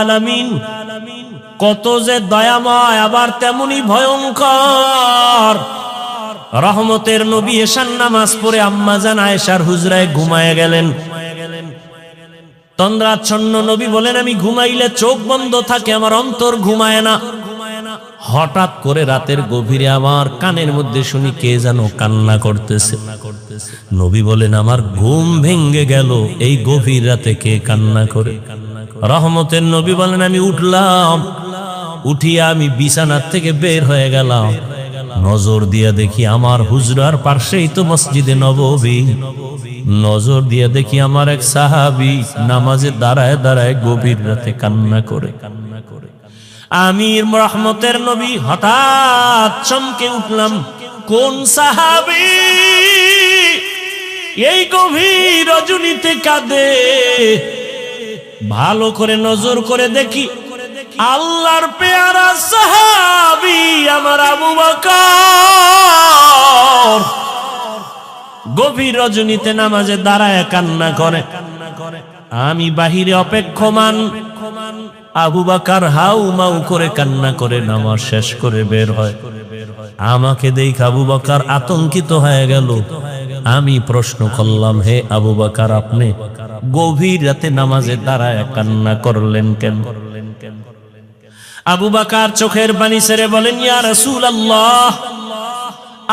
আলামিন কত যে দয়াময় আবার তেমনি ভয়ঙ্কর। রহমতের নবী এশার নামাজ পড়ে আম্মাজান আয়েশার হুজরায় ঘুমায় গেলেন। তন্দ্রাচ্ছন্ন নবী বলেন, আমি ঘুমাইলে চোখ বন্ধ থাকে, আমার অন্তর ঘুমায় না। হঠাৎ করে রাতের গভীরে আমার কানের মধ্যে শুনি কে যেন কান্না করতেছে। নবী বলেন, আমার ঘুম ভেঙ্গে গেল, এই গভীর রাতে কে কান্না করে। রহমতের নবী বলেন, আমি উঠলাম, উঠিয়া আমি বিছানার থেকে বের হয়ে গেলাম। নজর দিয়া দেখি আমার হুজরার পাশেই তো মসজিদে নববী। নজর দিয়া দেখি আমার এক সাহাবী নামাজে দাঁড়ায় দাঁড়ায় গভীর রাতে কান্না করে। আমি রহমতের নবী হঠাৎ চমকে উঠলাম, কোন সাহাবী এই গভীর রজনীতে কাঁদে? ভালো করে নজর করে দেখি আল্লাহর পেয়ারা সাহাবী আমার আবু বকর গভীর রজনীতে নামাজে দাঁড়ায় কান্না করে। আমি বাহিরে অপেক্ষমান, আবু বকর হাউ মাউ করে কান্না করে নামাজ শেষ করে বের হয়। আমাকে দেখে আবু বকর আতঙ্কিত হয়ে গেল। আমি প্রশ্ন করলাম, হে আবু বকর, আপনি গভীর রাতে নামাজে দাঁড়ায় কান্না করলেন কেন? আবু বকর চোখের পানি ছেড়ে বলেন, ইয়া রাসূলুল্লাহ,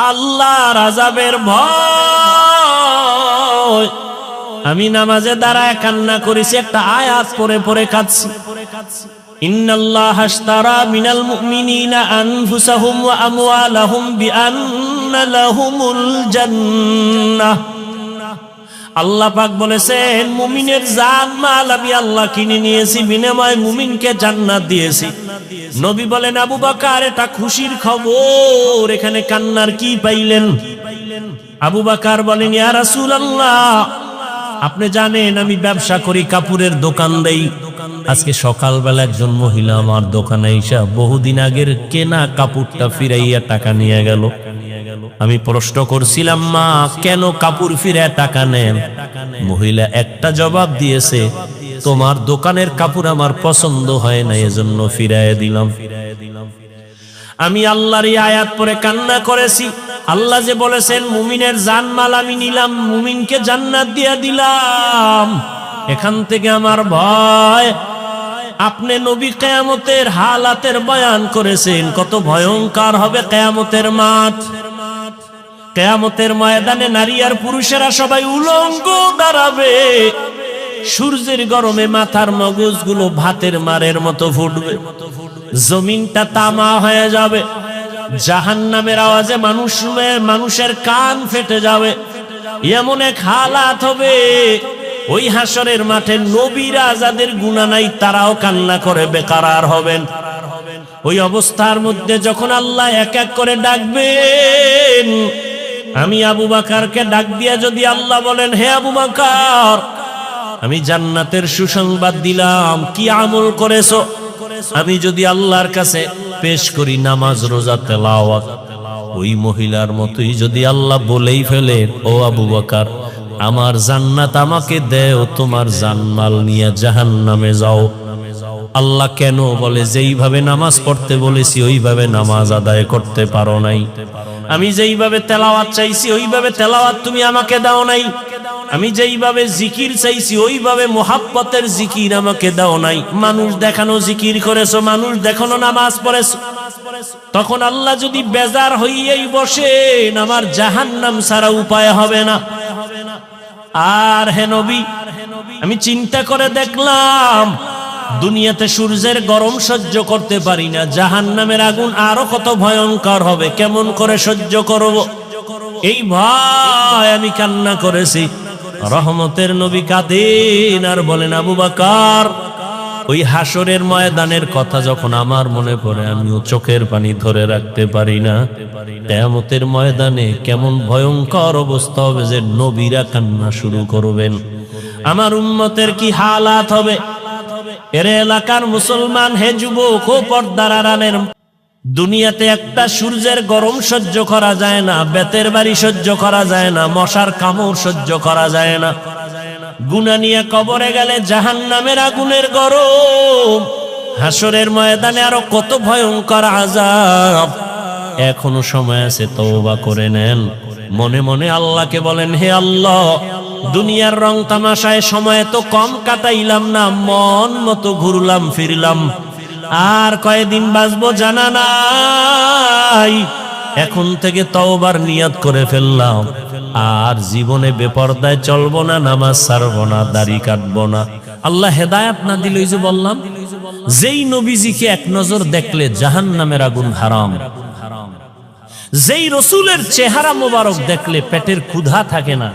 আল্লাহর আযাবের ভয় আমি নামাজে দাঁড়ায় কান্না করেছি, একটা আয়াত পড়ে পড়ে কাঁদছি। ইন্নাল্লাহা আশতারা মিনাল মুমিনিনা আনফুসাহুম ওয়া আমওয়ালাহুম বিআন্না লাহুমুল জান্নাহ। আল্লাহ পাক বলেছেন, মুমিনের জান মাল আমি আল্লাহ কিনে নিয়েছি, বিনিময়ে মুমিনকে জান্নাত দিয়েছি। নবী বলেন, আবু বকর এটা খুশির খবর, এখানে কান্নার কি পাইলেন? আবু বকর বলেন, ইয়া রাসূলুল্লাহ, আপনি জানেন আমি ব্যবসা করি, কাপড়ের দোকান দেই। আজকে সকালবেলা একজন মহিলা আমার দোকানে এসে বহুদিন আগের কেনা কাপড়টা ফিরাইয়া টাকা নিয়ে গেল। আমি প্রশ্ন করছিলাম, মা কেন কাপড় ফিরায় টাকা নেন? মহিলা একটা জবাব দিয়েছে, তোমার দোকানের কাপড় আমার পছন্দ হয় না, এজন্য ফিরাইয়া দিলাম। আমি আল্লাহর এই আয়াত পড়ে কান্না করেছি। আল্লাহ যে বলেছেন মুমিনের জানমাল আমি নিলাম, মুমিনকে জান্নাত দিয়া দিলাম। এখান থেকে আমার ভয়, আপনি নবী কিয়ামতের হালাতের বয়ান করেছেন, কত ভয়ঙ্কর হবে কিয়ামতের মাঠ। কিয়ামতের ময়দানে নারী আর পুরুষেরা সবাই উলঙ্গ দাঁড়াবে। সূর্যের গরমে মাথার মগজগুলো ভাতের মারের মতো ফুটবে, জমিনটা তামা হয়ে যাবে। জাহান্নামের আওয়াজে মানুষের কান ফেটে যাবে। এমন এক হালাত হবে, ওই হাসরের মাঠে নবীরা যাদের গুনাহ নাই তারাও কান্না করে বেকারার হবেন। ওই অবস্থার মধ্যে যখন আল্লাহ এক এক করে ডাকবেন, আমি আবু বকরকে ডাক দিয়া যদি আল্লাহ বলেন, হে আবু বকর, আমি জান্নাতের সুসংবাদ দিলাম, কি আমল করেছো? আমি যদি আল্লাহর কাছে পেশ করি নামাজ, রোজা, তেলাওয়াত, ওই মহিলার মতোই যদি আল্লাহ বলেই ফেলেন, ও আবু বকর, আমার জান্নাত আমাকে দেও, তোমার জানমাল নিয়ে জাহান্নামে যাও। আল্লাহ কেন বলে, যেইভাবে নামাজ পড়তে বলেছি ওইভাবে নামাজ আদায় করতে পারো নাই। আমি যেইভাবে তেলাওয়াত চাইছি ওইভাবে তেলাওয়াত তুমি আমাকে দাও নাই। আমি যেইভাবে জিকির চাইছি ওইভাবে মুহাব্বতের জিকির আমাকে দাও নাই। মানুষ দেখানো জিকির করেছো, মানুষ দেখানো নামাজ পড়েছো। তখন আল্লাহ যদি বেজার হইয়াই বসেন, আমার জাহান্নাম ছাড়া উপায় হবে না। আর হে নবী, আমি চিন্তা করে দেখলাম দুনিয়াতে সূর্যের গরম সহ্য করতে পারি না, জাহান্নামের আগুন আরো কত ভয়ঙ্কর হবে, কেমন করে সহ্য করব? এই ভয় আমি কান্না করেছি। রহমতের নবী কাঁদেন আর বলেন, আবু বকর, ওই হাসরের ময়দানের কথা যখন আমার মনে পড়ে আমিও চোখের পানি ধরে রাখতে পারি না। কিয়ামতের ময়দানে কেমন ভয়ঙ্কর অবস্থা হবে যে নবীরা কান্না শুরু করবেন। আমার উম্মতের কি হালাত হবে? এর এলাকার মুসলমান, হে যুবক ও পর্দার আড়ালের, দুনিয়াতে একটা সূর্যের গরম সহ্য করা যায় না, বেতের বাড়ি সহ্য করা যায় না, মশার কামড় সহ্য করা যায় না। গুনাহ নিয়ে কবরে গেলে জাহান্নামের আগুনের গরম, হাসরের ময়দানে আরো কত ভয়ঙ্কর আযাব। এখনো সময় আছে, তওবা করে নেন। মনে মনে আল্লাহকে বলেন, হে আল্লাহ, দুনিয়ার রং তামাশায় সময় তো কম কাটাইলাম না, মন মতো ঘুরলাম ফিরলাম, আর কয়দিন বাঁচবো জানা নাই। এখন থেকে তওবার নিয়ত করে ফেললাম, আর জীবনে বেপরদায় চলবো না, নামাজ ছাড়বো না, দাড়ি কাটবো না। আল্লাহ হেদায়েত না দিল, এই যে বললাম, যেই নবীজিকে এক নজর দেখলে জাহান্নামের আগুন হারাম, যেই রসুলের চেহারা মোবারক দেখলে পেটের ক্ষুধা থাকে না,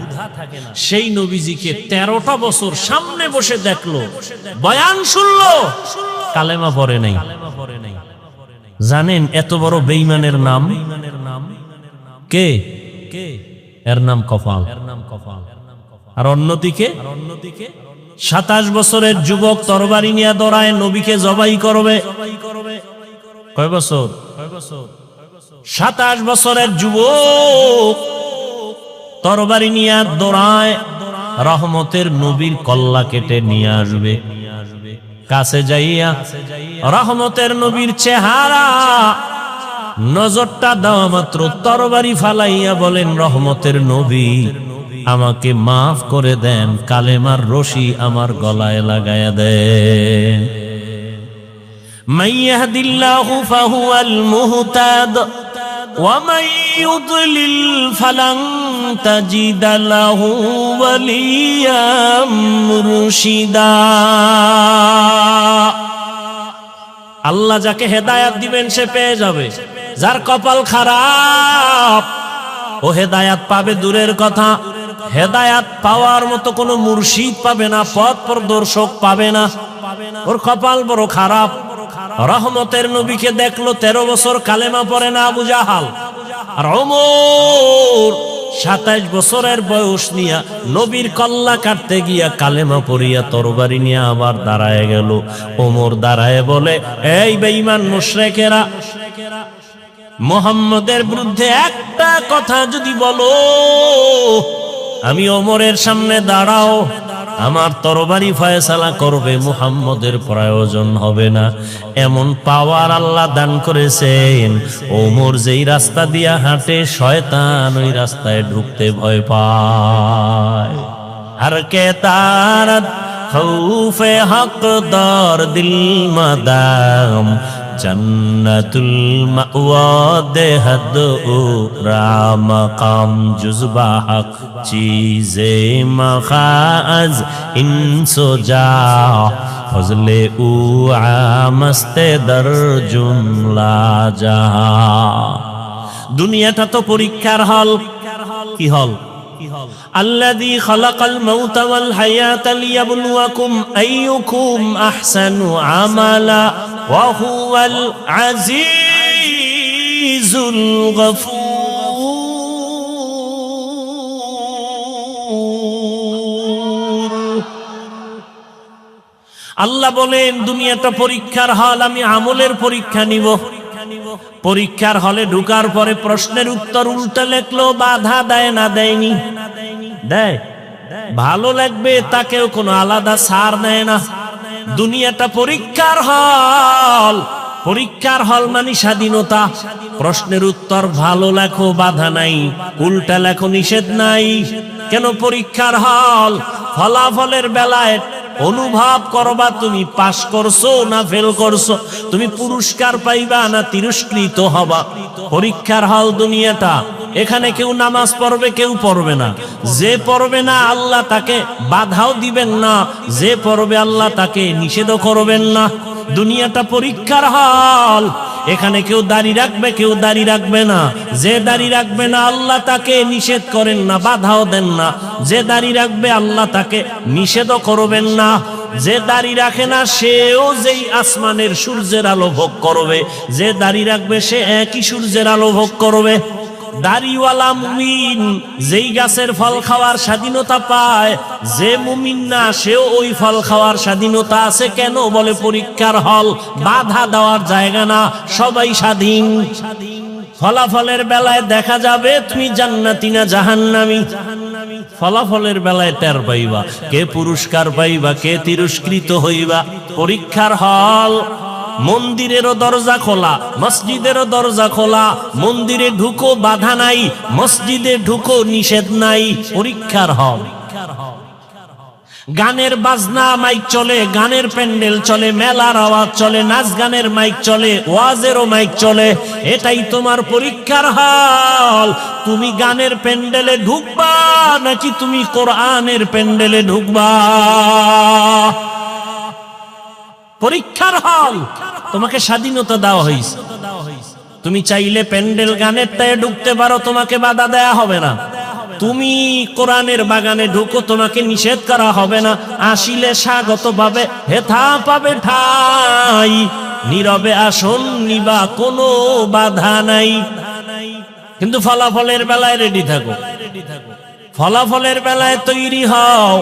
সেই নবীজিকে 13টা বছর সামনে বসে দেখলো, বয়ান শুনলো, কালেমা পড়ে নাই। জানেন এত বড় বেঈমানের নাম কে? এর নাম কপাল। আর অন্যদিকে 27 বছরের যুবক তরবারি নিয়ে দৌড়ায়, নবীকে জবাই করবে। কয় বছর? 27 বছরের যুবক তরবারি নিয়ে দৌড়ায়, রহমতের নবীর কল্লা কেটে নিয়ে আসবে। কাছে যাইয়া রহমতের নবীর চেহারা নজরটা দেওয়া মাত্র তরবারি ফালাইয়া বলেন, রহমতের নবী, আমাকে মাফ করে দেন, কালেমার রশি আমার গলায় লাগায়া দেন। মাইয়াহদিল্লাহু ফাহুয়াল মুহতাদ ওয়া মান ইউদ্লিল ফালান তাজিদা লাহু ওয়ালিয়াম মুরশিদা। আল্লাহ যাকে হেদায়াত দিবেন সে পেয়ে যাবে, যার কপাল খারাপ ও হেদায়াত পাবে দূরের কথা, হেদায়াত পাওয়ার মতো কোনো মুর্শিদ পাবে না, পথ প্রদর্শক পাবে না, ওর কপাল বড় খারাপ। রহমতের নবীকে দেখলো, 13 বছর কালেমা পড়ে না আবু জাহাল। আর ওমর 27 বছরের বয়স নিয়া নবীর কল্লা কাটতে গিয়া কালেমা পড়িয়া তরবারি নিয়ে আবার দাঁড়ায় গেল। ওমর দাঁড়ায় বলে, এই বেঈমান মুশরিকেরা, মুহাম্মদের বিরুদ্ধে একটা কথা যদি বলো, আমি ওমরের সামনে দাঁড়াও, আমার তরবারি ফয়সালা করবে, মুহাম্মদের প্রয়োজন হবে না। এমন পাওয়ার আল্লাহ দান করেছেন, ওমর যেই রাস্তা দিয়া হাঁটে শয়তান ওই রাস্তায় ঢুকতে ভয় পায়। হর কে তারত খৌফে হকদার দিল মাদাম, জন্নতুল মাওয়া দেহদ রাম কাম জুজবা হক চীজে মখাজ ইনসো যা ফজলে উ আমস্তে দর জুমলা জাহা। দুনিয়াটা তো পরীক্ষার হল। কি হল? الذي خلق الموت والحياة ليبلوكم أيكم أحسن عملا وهو العزيز الغفور। আল্লাহ বলেন দুনিয়াটা পরীক্ষার হল, আমি আমলের পরীক্ষা নিব। পরীক্ষার হলে ঢুকার পরে প্রশ্নের উত্তর উল্টা লেখলো, বাধা দেয় না? দেয়নি? দেয়। ভালো লাগবে তাকেও কোনো আলাদা ছাড় নেয় না। দুনিয়াটা পরীক্ষার হল। পরীক্ষার হল মানে স্বাধীনতা। প্রশ্নের উত্তর ভালো লেখো, বাধা নাই, উল্টা লেখো, নিষেধ নাই। কেন পরীক্ষার হল? ফলাফলের বেলায় অনুভব করবা তুমি পাস করছো না ফেল করছো, তুমি পুরস্কার পাইবা না তিরস্কৃত হবা। পরীক্ষার হল দুনিয়াটা। এখানে কেউ নামাজ পড়বে, কেউ পড়বে না। যে পড়বে না আল্লাহ তাকে বাধাও দিবেন না, যে পড়বে আল্লাহ তাকে নিষেধও করবেন না। দুনিয়াটা পরীক্ষার হল। এখানে কেউ দাড়ি রাখবে, কেউ দাড়ি রাখবে না। যে দাড়ি রাখবে না আল্লাহ তাকে নিষেধ করেন না, বাধাও দেন না। যে দাড়ি রাখবে আল্লাহ তাকে নিষেধও করবেন না। যে দাড়ি রাখে না সেও যেই আসমানের সূর্যের আলো ভোগ করবে, যে দাড়ি রাখবে সে একই সূর্যের আলো ভোগ করবে। দাড়িওয়ালা মুমিন যেই গাছের ফল খাওয়ার স্বাধীনতা পায়, যে মুমিন না সেও ওই ফল খাওয়ার স্বাধীনতা আছে। কেন? বলে পরীক্ষার হল, বাধা দেওয়ার জায়গা না, সবাই স্বাধীন। ফলাফলের বেলায় দেখা যাবে তুমি জান্নাতি না জাহান্নামী। ফলাফলের বেলায় টের পাইবা কে পুরস্কার পাইবা, কে তিরস্কৃত হইবা। পরীক্ষার হল। মন্দিরেরও দরজা খোলা, মসজিদেরও দরজা খোলা। মন্দিরে ঢুকো বাধা নাই, মসজিদে ঢুকো নিষেধ নাই। পরীক্ষার হল। গানের বাজনা মাইক চলে, গানের প্যান্ডেল চলে, মেলার আওয়াজ চলে, নাচ গানের মাইক চলে, ওয়াজেরও মাইক চলে। এটাই তোমার পরীক্ষার হল। তুমি গানের প্যান্ডেলে ঢুকবা নাকি তুমি কোরআনের প্যান্ডেলে ঢুকবা? পরীক্ষার হল। তোমাকে স্বাধীনতা দেওয়া হয়েছে, তুমি চাইলে প্যান্ডেল গানেরটায় ঢুকতে পারো, তোমাকে বাধা দেয়া হবে না। তুমি কোরআনের বাগানে ঢুকো, তোমাকে নিষেধ করা হবে না। আসিলে স্বাগত পাবে, হেথা পাবে ঠাই। নীরবে আসন নিবা, কোনো বাধা নাই। কিন্তু ফলাফলের বেলায় রেডি থাকো, ফলাফলের বেলায় তৈরি হও।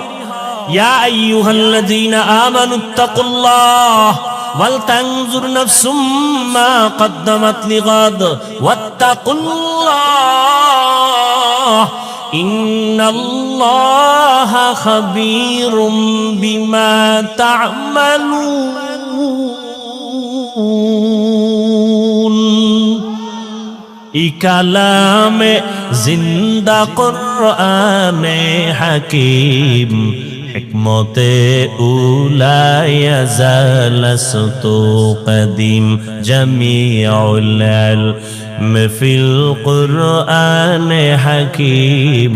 ইয়া আইয়ুহাল্লাযীনা আমানুত্তাকুল্লাহ ওয়াল তানজুর নাফসুম মা কদ্দামাত লিগাদ ওয়াত্তাকুল্লাহ ইন্নাল্লাহা খাবীরুম বিমা তা'মালুন। ই কালামে জিন্দা কুরআনে হাকীম হিকমতে উলায়া জালাসতু কদিম জামিউল ইলম ফিল কুরআনে হাকীম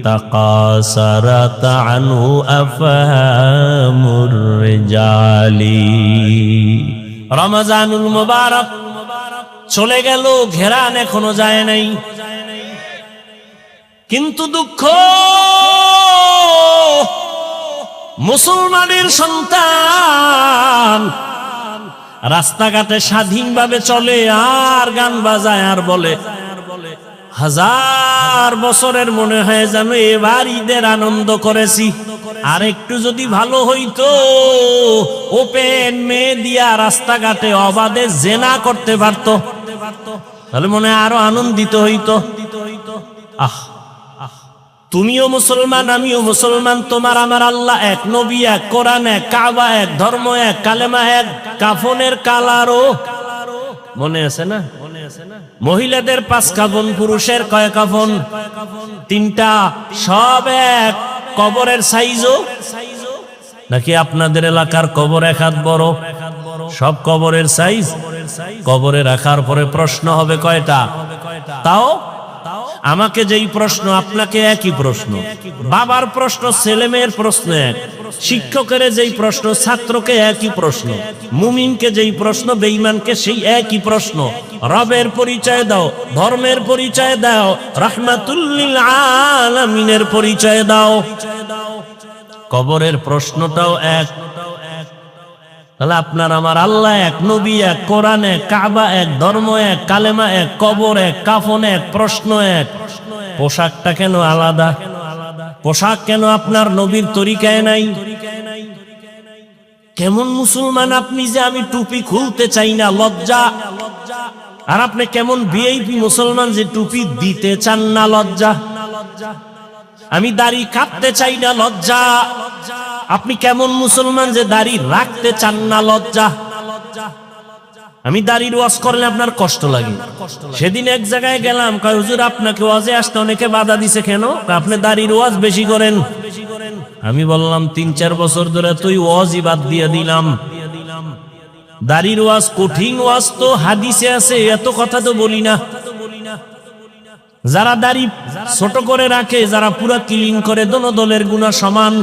তাকাসারাত আনহু আফহামুর রিজালি। রমজানুল মুবারক চলে গেল, ঘেরান এখনো যায় নাই। কিন্তু দুঃখ, মুসলমানের সন্তান রাস্তাঘাটে স্বাধীনভাবে চলে আর গান বাজায় আর বলে, হাজার বছরের মনে হয় যেন এবার ঈদের আনন্দ করেছি। আর একটু যদি ভালো হইতো, ওপেন মেয়ে দিয়া রাস্তাঘাটে অবাধে জেনা করতে পারতো, তাহলে মনে হয় আরো আনন্দিত হইতো। আহ, তুমিও মুসলমান, আমিও মুসলমান, তোমার আমার আল্লাহ এক, নবী এক, কোরআন এক, কাবা এক, ধর্ম এক, কালেমা এক, কাফনের কালারও মনে আছে না? মহিলাদের 5 কাফন, পুরুষের কয় কাফন? 3টা, সব এক। কবরের সাইজও নাকি আপনাদের এলাকার কবর এক হাত বড়? সব কবরের সাইজ। কবরে রাখার পরে প্রশ্ন হবে কয়টা? তাও আমাকে যেই প্রশ্ন, আপনাকে একই প্রশ্ন। বাবার প্রশ্ন, ছেলে মেয়ের প্রশ্ন এক। শিক্ষকের যেই প্রশ্ন, ছাত্রকে একই প্রশ্ন। মুমিনকে যেই প্রশ্ন, বেঈমানকে সেই একই প্রশ্ন। রবের পরিচয় দাও, ধর্মের পরিচয় দাও, রাহমাতুল লিল আলামিনের পরিচয় দাও। কবরের প্রশ্নটাও এক। তাহলে আপনার আমার আল্লাহ এক, নবী এক, কোরআন এক, কাবা এক, ধর্ম এক, কালেমা এক, কবর এক, কাফন এক, প্রশ্ন এক। পোশাকটা কেন আলাদা? পোশাক কেন আপনার নবীর তরিকায় নাই? কেমন মুসলমান আপনি যে আমি টুপি খুলতে চাই না, লজ্জা। আর আপনি কেমন ভিআইপি মুসলমান যে টুপি দিতে চান না, লজ্জা। আমি দাড়ি কাটতে চাই না, লজ্জা। আপনি কেমন মুসলমান যে দাড়ি রাখতে চান না, লজ্জা। আমি দাড়ির ওয়াজ করলে আপনার কষ্ট লাগে। সেদিন এক জায়গায় গেলাম, কয় হুজুর আপনাকে ওয়াজে আসতে অনেকে বাধা দিছে কেন? আপনি দাড়ির ওয়াজ বেশি করেন। আমি বললাম 3-4 বছর ধরে তুই ওয়াজই বাদ দিয়ে দিলাম। দাড়ির ওয়াজ কঠিন ওয়াজ তো হাদিসে আছে, এত কথা তো বলি না। যারা দাড়ি ছোট করে রাখে, যারা পুরা ক্লিন করে, দোনো দলের গুনাহ সমান।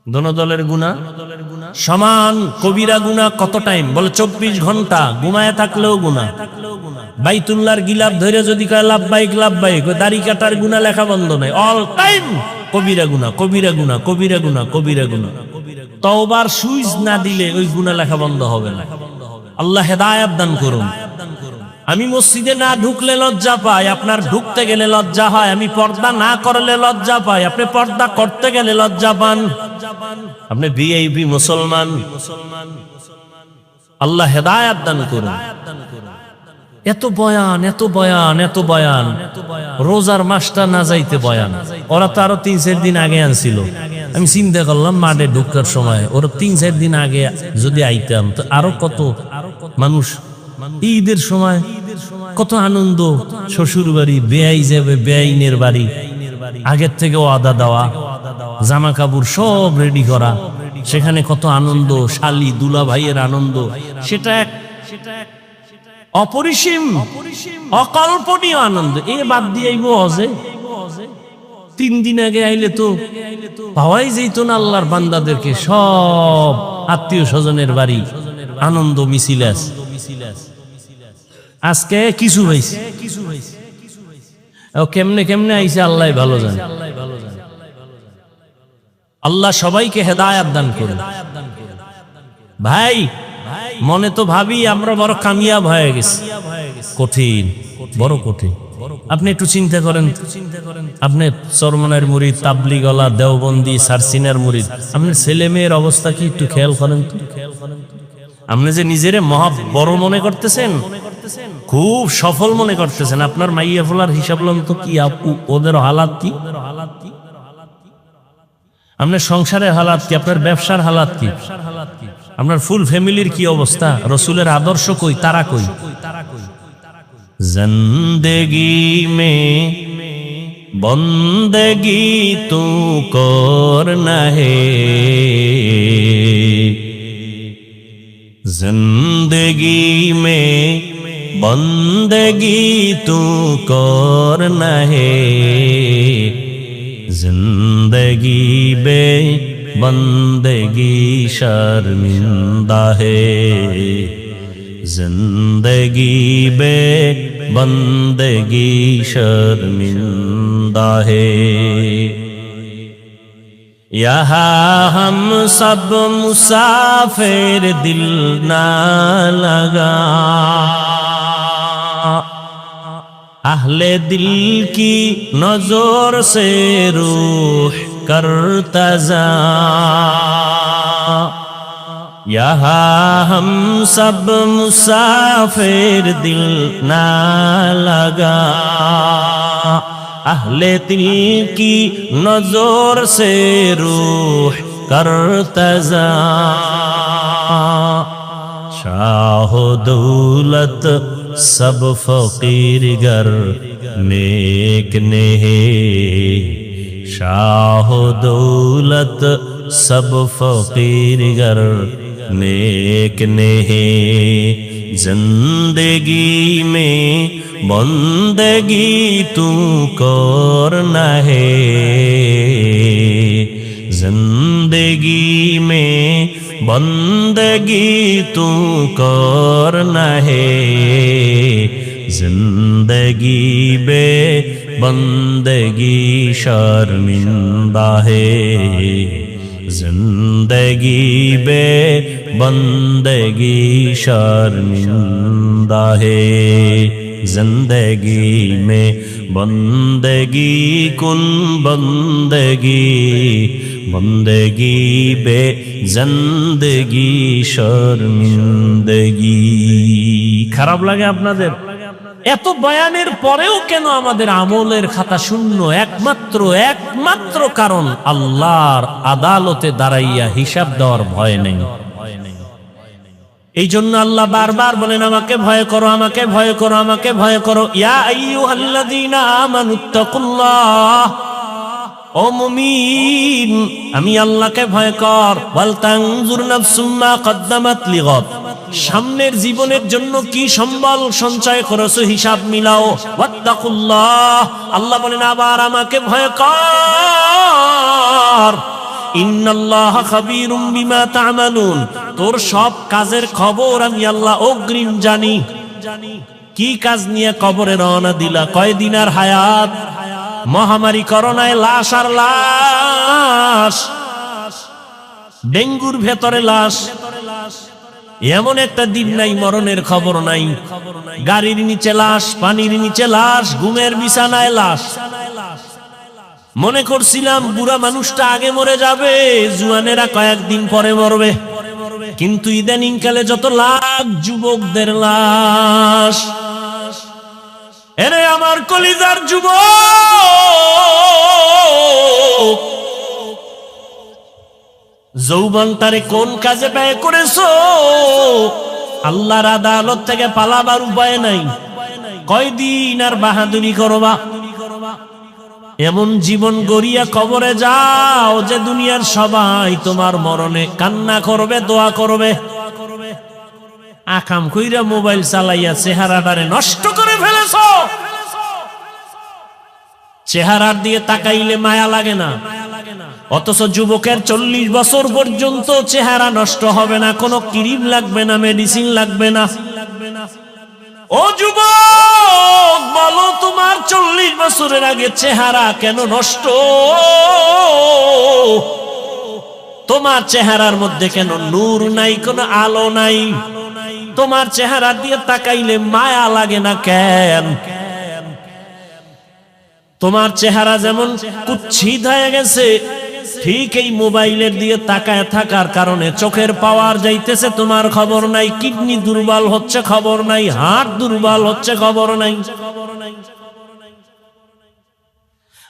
দোনো দলের গুনাহ সমান। কবিরা গুনাহ কত টাইম? বলে 24 ঘন্টা ঘুমায় থাকলেও গুনাহ। বাইতুল্লাহর গিলাফ ধরে যদি কয় লাব্বাইক লাব্বাইক, দাড়ি কাটার গুনাহ লেখা বন্ধ নাই, অল টাইম কবিরা গুনাহ, কবিরা গুনাহ, কবিরা গুনাহ, কবিরা গুনাহ। তওবার সুইচ না দিলে ওই গুনাহ লেখা বন্ধ হবে না। আল্লাহ হেদায়েত দান করুন। আমি মসজিদে না ঢুকলে লজ্জা পাই, আপনার ঢুকতে গেলে লজ্জা হয়। আমি পর্দা না করলে লজ্জা পাই, আপনি পর্দা করতে গেলে লজ্জা পান। আপনি ভিআইপি মুসলমান। আল্লাহ হেদায়েত দান করুন। এত বয়ান, এত বয়ান, এত বয়ান, রোজার মাসটা না যাইতে বয়ান। ওরা তো আরো 3-4 দিন আগে আনছিল। আমি চিন্তা করলাম মাঠে ঢুকার সময় ওরা 3-4 দিন আগে যদি আইতাম তো আরো কত মানুষ। ঈদের সময় কত আনন্দ, শ্বশুর বাড়ি, বেয়াই যাবে বেআইনের বাড়ি, আগের থেকে ওয়াদা দেওয়া, জামা কাপড় সব রেডি করা, সেখানে কত আনন্দ, শালি দুলা ভাইয়ের আনন্দ, সেটা এক অপরিসীম অকল্পনীয় আনন্দ। এ বাদ দিয়ে আইব হজে, 3 দিন আগে আইলে তো পাওয়াই যেত না আল্লাহর বান্দাদেরকে। সব আত্মীয় স্বজনের বাড়ি আনন্দ মিছিল আছে। আজকে কিছু হয়েছে, কেমনে কেমনে আইছে আল্লাহ ভালো জানে। আল্লাহ সবাইকে হেদায়াত দান করুন। ভাই মনে তো ভাবি আমরা বড় কামিয়াব হয়ে গেছি, কঠিন, বড় কঠিন। আপনি একটু চিন্তা করেন, আপনি চরমনার মুরিদ, তাবলিগওয়ালা, দেওবন্দি, সারসিনার মুরিদ, আপনার ছেলে মেয়ের অবস্থা কি একটু খেয়াল করেন তো। আপনি যে নিজেরে মহা বড় মনে করতেছেন, খুব সফল মনে করতেছেন, আপনার মাইয়া ফোলার হিসাব লন তো কি, আপু ওদের হালাত কি, আপনার সংসারের হালাত কি, আপনার ব্যবসার হালাত কি, আপনার ফুল ফ্যামিলির কি অবস্থা, রসুলের আদর্শ কই, তারা কই। জিন্দেগি মে বন্দেগি তু করনা হে, जिंदगी में बंदगी तू करना है, जिंदगी बे बंदगी शर्मिंदा है, जिंदगी बे बंदगी शर्मिंदा है। यहाँ हम सब मुसाफिर दिल ना लगा, अहले दिल की नजर से रूह करता जा, यहाँ हम सब मुसाफिर दिल ना लगा, अहले दिल की नजर से रूह करता जा, शाह दौलत सब फकीर गर नेक ने है, शाह दौलत सब फकीर गर नेक ने है, जिंदगी में बंदगी तू करना है, जिंदगी में बंदगी तू करना है, जिंदगी बे बंदगी शर्मिंदा है, जिंदगी बे बंदगी शर्मिंदा है, जिंदगी में बंदगी कुन बंदगी, बंदगी बे जिंदगी शर्मिंदगी। খারাপ লাগে আপনাদের? এত বয়ানের পরেও কেন আমাদের আমলের খাতা শূন্য? একমাত্র কারণ আল্লাহর আদালতে দাঁড়াইয়া হিসাব দেওয়ার ভয় নেই। এই জন্য আল্লাহ বারবার বলেন আমাকে ভয় করো, আমাকে ভয় করো, আমাকে ভয় করো। ইয়া আইয়ুহাল্লাযীনা আমানুত্তাকুল্লাহ, ও মুমিন আমি আল্লাহকে ভয় কর। ওয়াল তানজুর নাফসুম মা কদ্দামাত লিগাদ, সামনের জীবনের জন্য কি সম্বল সঞ্চয় করেছো হিসাব মিলাও। ওয়াত্তাকুল্লাহ, আল্লাহ বলেন আবার আমাকে ভয় কর। ইন্নাল্লাহা খাবীরুম বিমা তা'মালুন, তোর সব কাজের খবর আমি আল্লাহ অগ্রিম জানি। কি কাজ নিয়ে কবরে রওনা দিলা? কয়দিনের হায়াত? মহামারী করোনায় লাশ আর লাশ, ডেঙ্গুর ভেতরে লাশ, এমন একটা দিন নাই মরণের খবর নাই। গাড়ির নিচে লাশ, পানির নিচে লাশ, ঘুমের বিছানায় লাশ। মনে করছিলাম বুড়া মানুষটা আগে মরে যাবে, জুয়ানেরা কয়েকদিন পরে মরবে, কিন্তু ইদানিং কালে যত লাখ যুবকদের লাশ, এরে আমার কলিজার যুবক, যৌবনটারে কোন কাজে ব্যয় করেছো? আল্লাহর আদালত থেকে পালাবার উপায় নাই। কয়দিন আর বাহাদুরি করবা? এমন জীবন গড়িয়া কবরে যাও যে দুনিয়ার সবাই তোমার মরণে কান্না করবে, দোয়া করবে। আকাম কইরা মোবাইল চালাইয়া চেহারাটারে নষ্ট করে ফেলেছ। চেহারার দিয়ে তাকাইলে মায়া লাগে না, অথচ যুবকের 40 বছর পর্যন্ত চেহারা নষ্ট হবে না, কোনো ক্রিম লাগবে না, মেডিসিন লাগবে না। ও যুবক, বলো তোমার 40 বছরের আগে চেহারা কেন নষ্ট? তোমার চেহারার মধ্যে কেন নূর নাই, কোনো আলো নাই? তোমার চেহারা দিয়ে তাকাইলে মায়া লাগে না কেন? তোমার চেহারা যেমন কুৎসিত হয়ে গেছে, ঠিক এই মোবাইলের দিয়ে তাকায় থাকার কারণে চোখের পাওয়ার যাইতেছে, তোমার খবর নাই। কিডনি দুর্বল হচ্ছে, খবর নাই। হার্ট দুর্বল হচ্ছে, খবর নাই।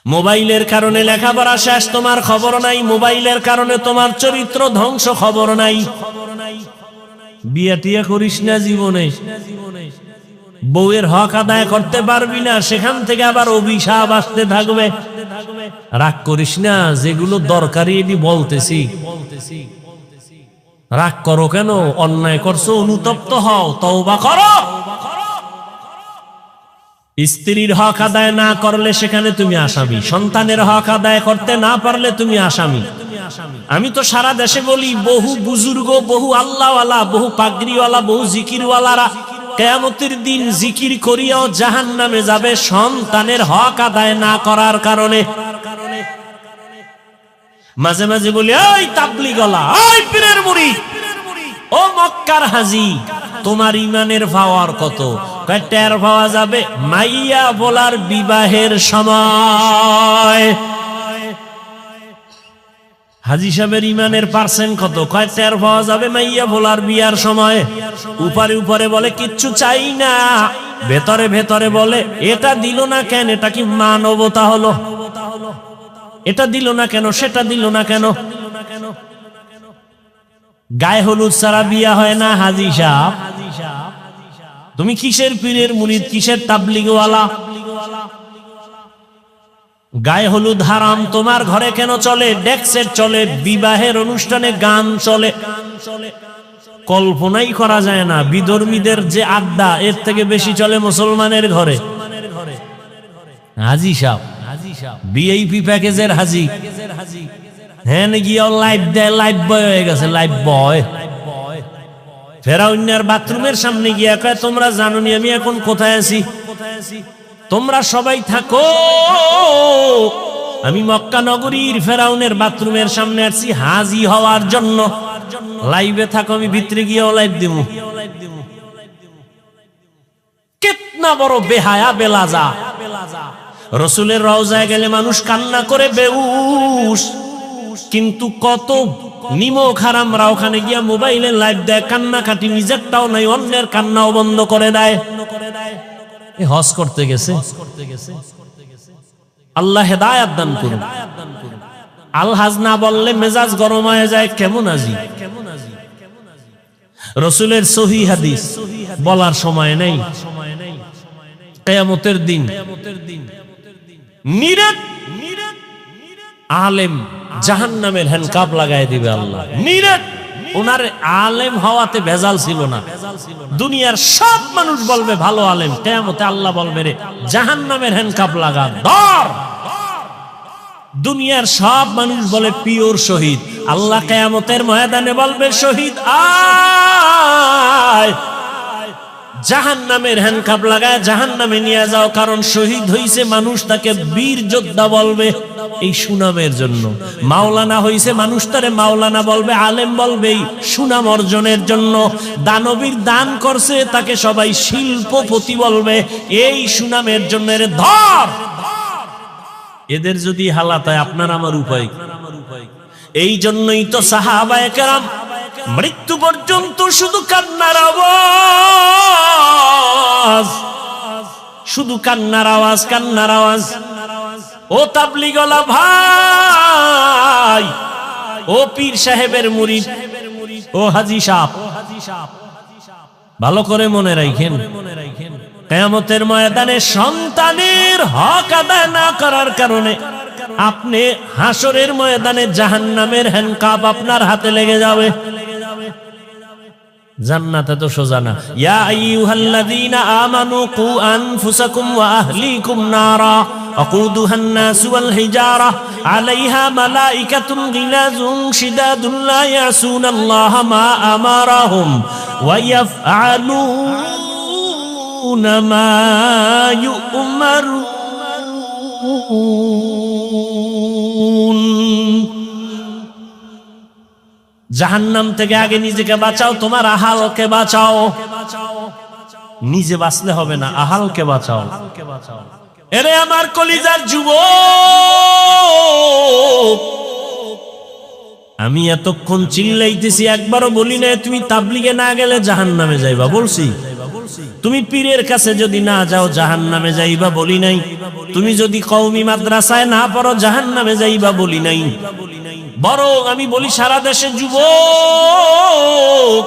মোবাইলের কারণে লেখাপড়া শেষ, তোমার খবর নাই। মোবাইলের কারণে তোমার চরিত্র ধ্বংস, খবর নাই। বিয়ে টিয়া করিস না জীবনে, বউয়ের হক আদায় করতে পারবি না, সেখান থেকে আবার অভিশাপ আসতে থাকবে। রাগ করিস না, যেগুলো দরকারি এটি বলতেছি। রাগ করো কেন? অন্যায় করছো, অনুতপ্ত হও, তওবা করো। স্ত্রীর হক আদায় না করলে সেখানে তুমি আসামি। সন্তানের হক আদায় করতে না পারলে তুমি আসামি। আমি তো সারা দেশে বলি, বহু বুজুর্গ, বহু আল্লাহওয়ালা, বহু পাগড়িওয়ালা, বহু জিকিরওয়ালারা কিয়ামতের দিন জিকির করিয়াও জাহান্নামে যাবে সন্তানের হক আদায় না করার কারণে। মাঝে মাঝে বলি, ওই তাবলীগওয়ালা, ওই পীরের মুরিদ, ও মক্কার হাজী, তোমার ইমানের পাওয়ার কত? টের পাওয়া যাবে মাইয়া বলার বিবাহের সময়। হাজী সাহেবের ইমানের পার্সেন্ট কত? টের পাওয়া যাবে মাইয়া বলার বিয়ার সময়। উপরে উপরে বলে কিচ্ছু চাই না, ভেতরে ভেতরে বলে এটা দিল না কেন? এটা কি মানবতা হলো? এটা দিল না কেন, সেটা দিল না কেন? গায়ে হলুদ ছাড়া বিয়া হয় না হাজী সাহেব। তুমি কিসের পীরের মুরিদ, কিসের তাবলীগওয়ালা? গায়ে হলুদ হারাম, তোমার ঘরে কেন চলে? ডেক্সের চলে, বিবাহের অনুষ্ঠানে গান চলে। কল্পনাই করা যায় না বিধর্মীদের যে আড্ডা, এর থেকে বেশি চলে মুসলমানের ঘরে। হাজী সাহেব ভিআইপি প্যাকেজের হাজী, হ্যাঁ গিয়ে লাইভ দেয়, লাইভ বয় হয়ে গেছে, লাইভ বয়। ফেরাউনের বাথরুমের সামনে গিয়া কয়, তোমরা জানো নি আমি এখন কোথায় আছি? তোমরা সবাই থাকো, আমি মক্কা নগরীর ফেরাউনের বাথরুমের সামনে আছি হাজী হওয়ার জন্য। লাইভে থাকো, আমি ভিতরে গিয়েও লাইভ দিব। কিতনা বড় বেহায়া বেলাজা! রসুলের রওজায় গেলে মানুষ কান্না করে বেহুশ, কিন্তু কত নিমক হারামরা ওখানে গিয়া মোবাইলে লাইভ দেয়, কান্নাকাটি, নিজেরটাও নাই, অন্যের কান্নাও বন্ধ করে দেয়। হজ করতে গেছে, আল্লাহ হেদায়েত দান করুন। আলহাজ না বললে মেজাজ গরম হয়ে যায়, কেমন আজি? রসুলের সহিহ হাদিস বলার সময় নেই। কিয়ামতের দিন নিরেট আলেম জাহান্নামের হ্যান্ডকাপ লাগাই দিবে আল্লাহ। নিরেট ওনার আলেম হওয়াতে ভেজাল ছিল না। দুনিয়ার সব মানুষ বলবে ভালো আলেম, কিয়ামতে আল্লাহ বলবে রে জাহান্নামের হ্যান্ডকাপ লাগা ধর। দুনিয়ার সব মানুষ বলে পিওর শহীদ, আল্লাহ কিয়ামতের ময়দানে বলবে শহীদ আয়, জাহান্নামের হ্যান্ডকাপ লাগায় জাহান্নামে নিয়ে যাও। কারণ শহীদ হইছে মানুষ তাকে বীর যোদ্ধা বলবে এই সুনামের জন্য। মাওলানা হইছে মানুষ তারে মাওলানা বলবে, আলেম বলবে এই সুনাম অর্জনের জন্য। দানবীর দান করছে তাকে সবাই শিল্পপতি বলবে এই সুনামের জন্য। এর ধর, এদের যদি হালাত হয় আপনার আমার উপায়। এই জন্যই তো সাহাবায়ে কেরাম মৃত্যু পর্যন্ত শুধু কান্নার আওয়াজ। শুধু কান্নার আওয়াজ, কান্নার আওয়াজ। ও তাবলীগওয়ালা ভাই, ও পীর সাহেবের মুরিদ, ও হাজী সাহেব, ভালো করে মনে রাখেন, কিয়ামতের ময়দানে সন্তানের হক আদায় না করার কারণে আপনি হাসরের ময়দানে জাহান্নামের হ্যান্ডকাপ আপনার হাতে লেগে যাবে। জান্নাতে তো সোজা না। ইয়া আইয়ুহাল্লাযীনা আমানু কু আনফুসাকুম ওয়া আহলিকুম নারা আকুদুহান নাসু ওয়াল হিজারা আলাইহা মালাইকাতুন গিলাযুন শিদাদুন লা ইয়াসুনাল্লাহা মা আমারাহুম ওয়া ইয়াফআলুনা মা ইউমারুন। জাহান্নাম থেকে আগে নিজেকে বাঁচাও, তোমার আহালকে বাঁচাও। নিজে বাঁচলে হবে না, আহালকে বাঁচাও। এরে আমার কলিজার যুবক, আমি এতক্ষণ চিল্লাইতেছি, একবারও বলি না তুমি তাবলীগে না গেলে জাহান্নামে যাইবা, বলছি? তুমি পীরের কাছে যদি না যাও জাহান্নামে যাইবা, বলি নাই? তুমি যদি কওমি মাদ্রাসায় না পড়ো জাহান্নামে যাইবা, বলি নাই? বরং আমি বলি সারা দেশে যুবক,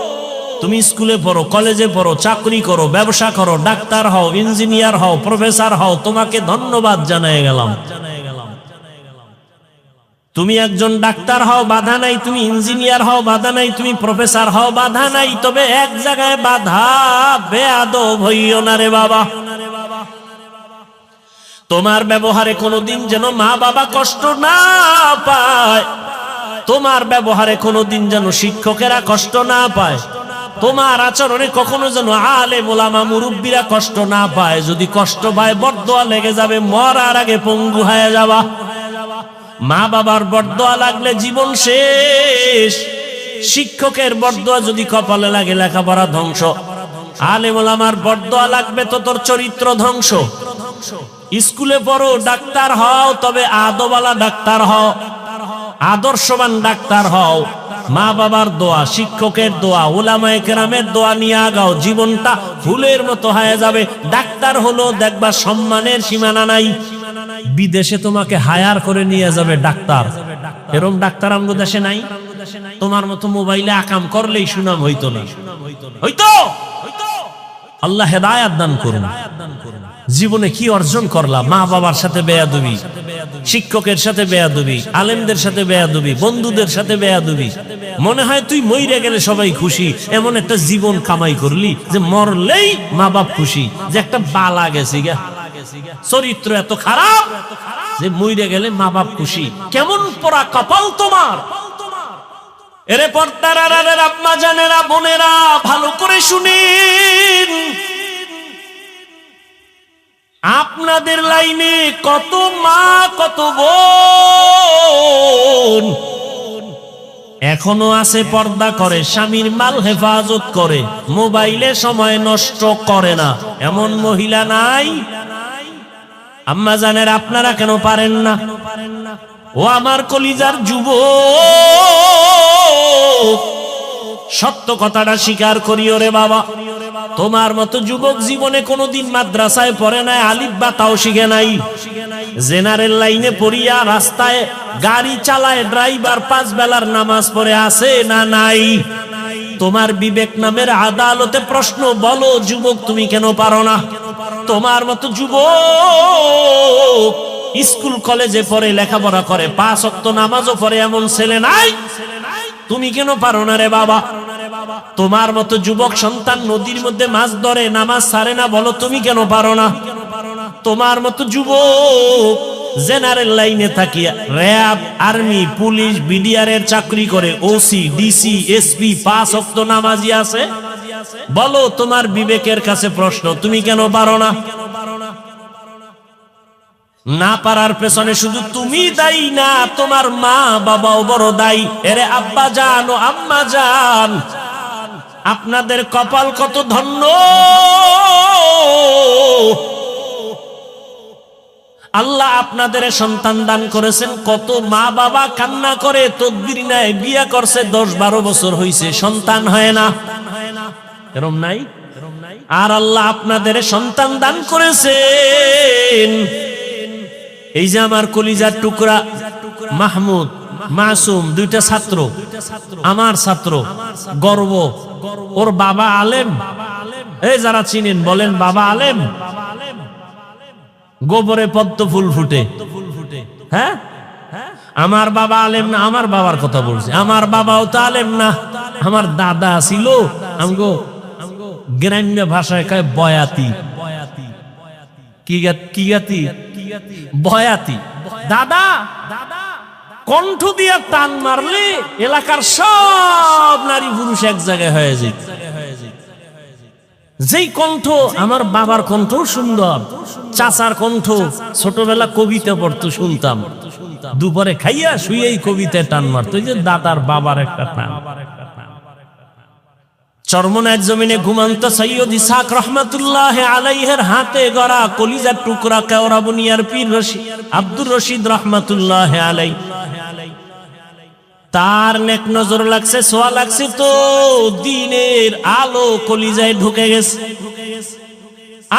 তুমি স্কুলে পড়ো, কলেজে পড়ো, চাকরি করো, ব্যবসা করো, ডাক্তার হও, ইঞ্জিনিয়ার হও, প্রফেসর হও, তোমাকে ধন্যবাদ জানাই গেলাম। তুমি একজন ডাক্তার হও, বাধা নাই। তুমি ইঞ্জিনিয়ার হও, বাধা নাই। তুমি প্রফেসর হও, বাধা নাই। তবে এক জায়গায় বাধা, বেয়াদব হইও না রে বাবা। তোমার ব্যবহারে কোনোদিন যেন মা বাবা কষ্ট না পায়, তোমার ব্যবহারে কোনোদিন যেন শিক্ষকেরা কষ্ট না পায়, তোমার আচরণে কখনো যেন আলেম ওলামা মুরব্বীরা কষ্ট না পায়। যদি কষ্ট পায় বরদোয়া লেগে যাবে, মরার আগে পঙ্গু হয়ে যাবা। মা বাবার বরদোয়া লাগলে জীবন শেষ। শিক্ষকের বরদোয়া যদি কপালে লাগে লেখাপড়া ধ্বংস। আলেম ওলামার বরদোয়া লাগবে তো তোর চরিত্র ধ্বংস। স্কুলে পড়ো, ডাক্তার হও, তবে আদওয়ালা ডাক্তার হও, আদর্শবান ডাক্তার হও। মা বাবার দোয়া, শিক্ষকের দোয়া, উলামায়ে কেরামের দোয়া নিয়ে আগাও। জীবনটা ফুলের মতো হয়ে যাবে। ডাক্তার হলো দেখবা সম্মানের সীমানা নাই। বিদেশে তোমাকে হায়ার করে নিয়ে যাবে ডাক্তার। এরকম ডাক্তার আমাদের দেশে নাই। তোমার মতো মোবাইলে আকাম করলেই সুনাম হইতো না, হইতো? আল্লাহ হেদায়েত দান করুন। জীবনে কি অর্জন করলাম? মা বাবার সাথে বেয়াদবি, শিক্ষকের সাথে বেয়াদবি, আলেমদের সাথে বেয়াদবি, বন্ধুদের সাথে বেয়াদবি। মনে হয় তুই মইরে গেলে সবাই খুশি, এমন একটা জীবন কামাই করলি যে মরলেই মা বাপ খুশি, যে একটা বালা গেছি গা। চরিত্র এত খারাপ যে মইরে গেলে মা বাপ খুশি। কেমন পোড়া কপাল তোমার! এরে পর্দার আড়ালের আম্মা জানেরা, বোনেরা, ভালো করে শুনেন। আপনাদের লাইনে কত মা, কত বোন এখনো আছে পর্দা করে, স্বামীর মাল হেফাজত করে, মোবাইলে সময় নষ্ট করে না। এমন মহিলা নাই? আম্মা জানেরা, আপনারা কেন পারেন না? ও আমার কলিজার যুবক, সত্য কথাটা স্বীকার করিও রে বাবা। তোমার মতো যুবক জীবনে কোনোদিন মাদ্রাসায় পড়ে নাই, আলিফ বা তাও শিখে নাই। জেনারেল লাইনে পড়িয়া রাস্তায় গাড়ি চালায়, ড্রাইভার 5 বেলার নামাজ পড়ে আছে না নাই? তোমার বিবেক নামের আদালতে প্রশ্ন, বলো যুবক তুমি কেন পারো না? তোমার মতো যুবক স্কুল কলেজে পড়ে, লেখাপড়া করে, 5 ওয়াক্ত নামাজও পড়ে, এমন ছেলে নাই? তুমি কেন পারো না রে বাবা? তোমার মতো যুবক সন্তান নদীর মধ্যে মাছ ধরে, নামাজ ছাড়ে না, বলো তুমি কেন পারো না? তোমার মতো যুবক জেনারেল লাইনে থাকিয়া র‍্যাব, আর্মি, পুলিশ, বিডিআর এর চাকরি করে, ওসি, ডিসি, এসপি, 5 ওয়াক্ত নামাজি আছে, বলো তোমার বিবেকের কাছে প্রশ্ন, তুমি কেন পারো না? না পারার পেছনে শুধু তুমি দায়ী না, তোমার মা বাবাও বড় দায়ী। এরে আব্বা জান ও আম্মা জান, আপনাদের কপাল কত ধন্য। আল্লাহ আপনাদের সন্তান দান করেছেন। কত মা বাবা কান্না করে, তদবির নেয়, বিয়ে করছে, 10-12 বছর হইছে, সন্তান হয় না। এরকম নাই? আর আল্লাহ আপনাদের সন্তান দান করেছেন। এই যে আমার কলিজার টুকরা মাহমুদ মাসুম, দুইটা ছাত্র, আমার ছাত্র, গর্ব। ওর বাবা আলেম, এই যারা চিনেন বলেন বাবা আলেম। গোবরে পদ্ম ফুল ফুটে, হ্যাঁ। আমার বাবা আলেম না, আমার বাবার কথা বলছি। আমার বাবাও তো আলেম না, আমার দাদা ছিল আমগো গ্রাম্য ভাষায় কয় বয়াতি। কি গাতি? বয়াতি। দাদা কণ্ঠ দিয়া টান মারলে এলাকার সব নারী পুরুষ এক জায়গায় হয়ে যায়। যেই কণ্ঠ, আমার বাবার কণ্ঠ সুন্দর, চাচার কণ্ঠ ছোটবেলা কবিতা পড়তো শুনতাম, দুপুরে খাইয়া শুয়েই কবিতায় টান মারতো। যে দাদার বাবার একটা টান। চরমনার জমিনে ঘুমন্ত সৈয়দ ইসহাক রহমাতুল্লাহ আলাইহির হাতে গড়া কলিজার টুকরা কেওড়া বুনিয়ার পীর আব্দুর রশিদ রহমাতুল্লাহ আলাইহি, তার নেক নজর লাগছে, সোয়া লাগছে তো দিনের আলো কলিজায় ঢুকে গেছে।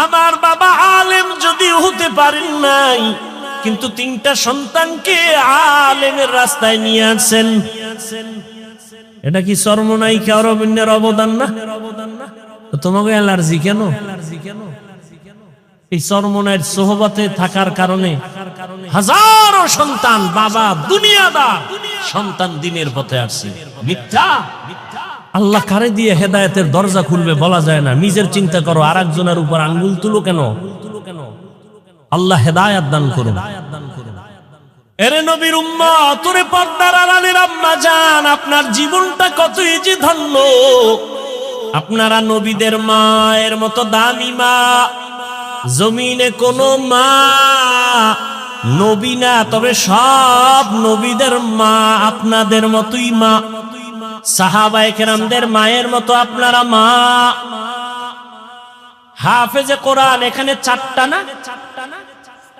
আমার বাবা আলেম যদি হতে পারেন নাই, কিন্তু তিনটা সন্তানকে আলেমের রাস্তায় নিয়ে আসেন। এটা কি চরমনাই কেওড়াবুনিয়ার অবদান না? তোমাকে অ্যালার্জি কেন? এই চরমনাইয়ের সোহবতে থাকার কারণে হাজারো সন্তান, বাবা দুনিয়াদার, সন্তান দিনের পথে আসছে। মিথ্যা। আল্লাহ কারে দিয়ে হেদায়েতের দরজা খুলবে বলা যায় না। নিজের চিন্তা করো, আর একজনের উপর আঙ্গুল তুলো কেন? আল্লাহ হেদায়েত দান করুন। এরে নবীর উম্মত, ওরে পর্দার আড়ালের আম্মা জান, আপনার জীবনটা কতই যে ধন্য। আপনারা নবীদের মায়ের মতো দামি মা। জমিনে কোন মা নবী না, তবে সব নবীদের মা আপনাদের মতোই মা। সাহাবায়ে কেরামদের মায়ের মতো আপনারা মা। হাফেজে কোরআন এখানে চারটা না,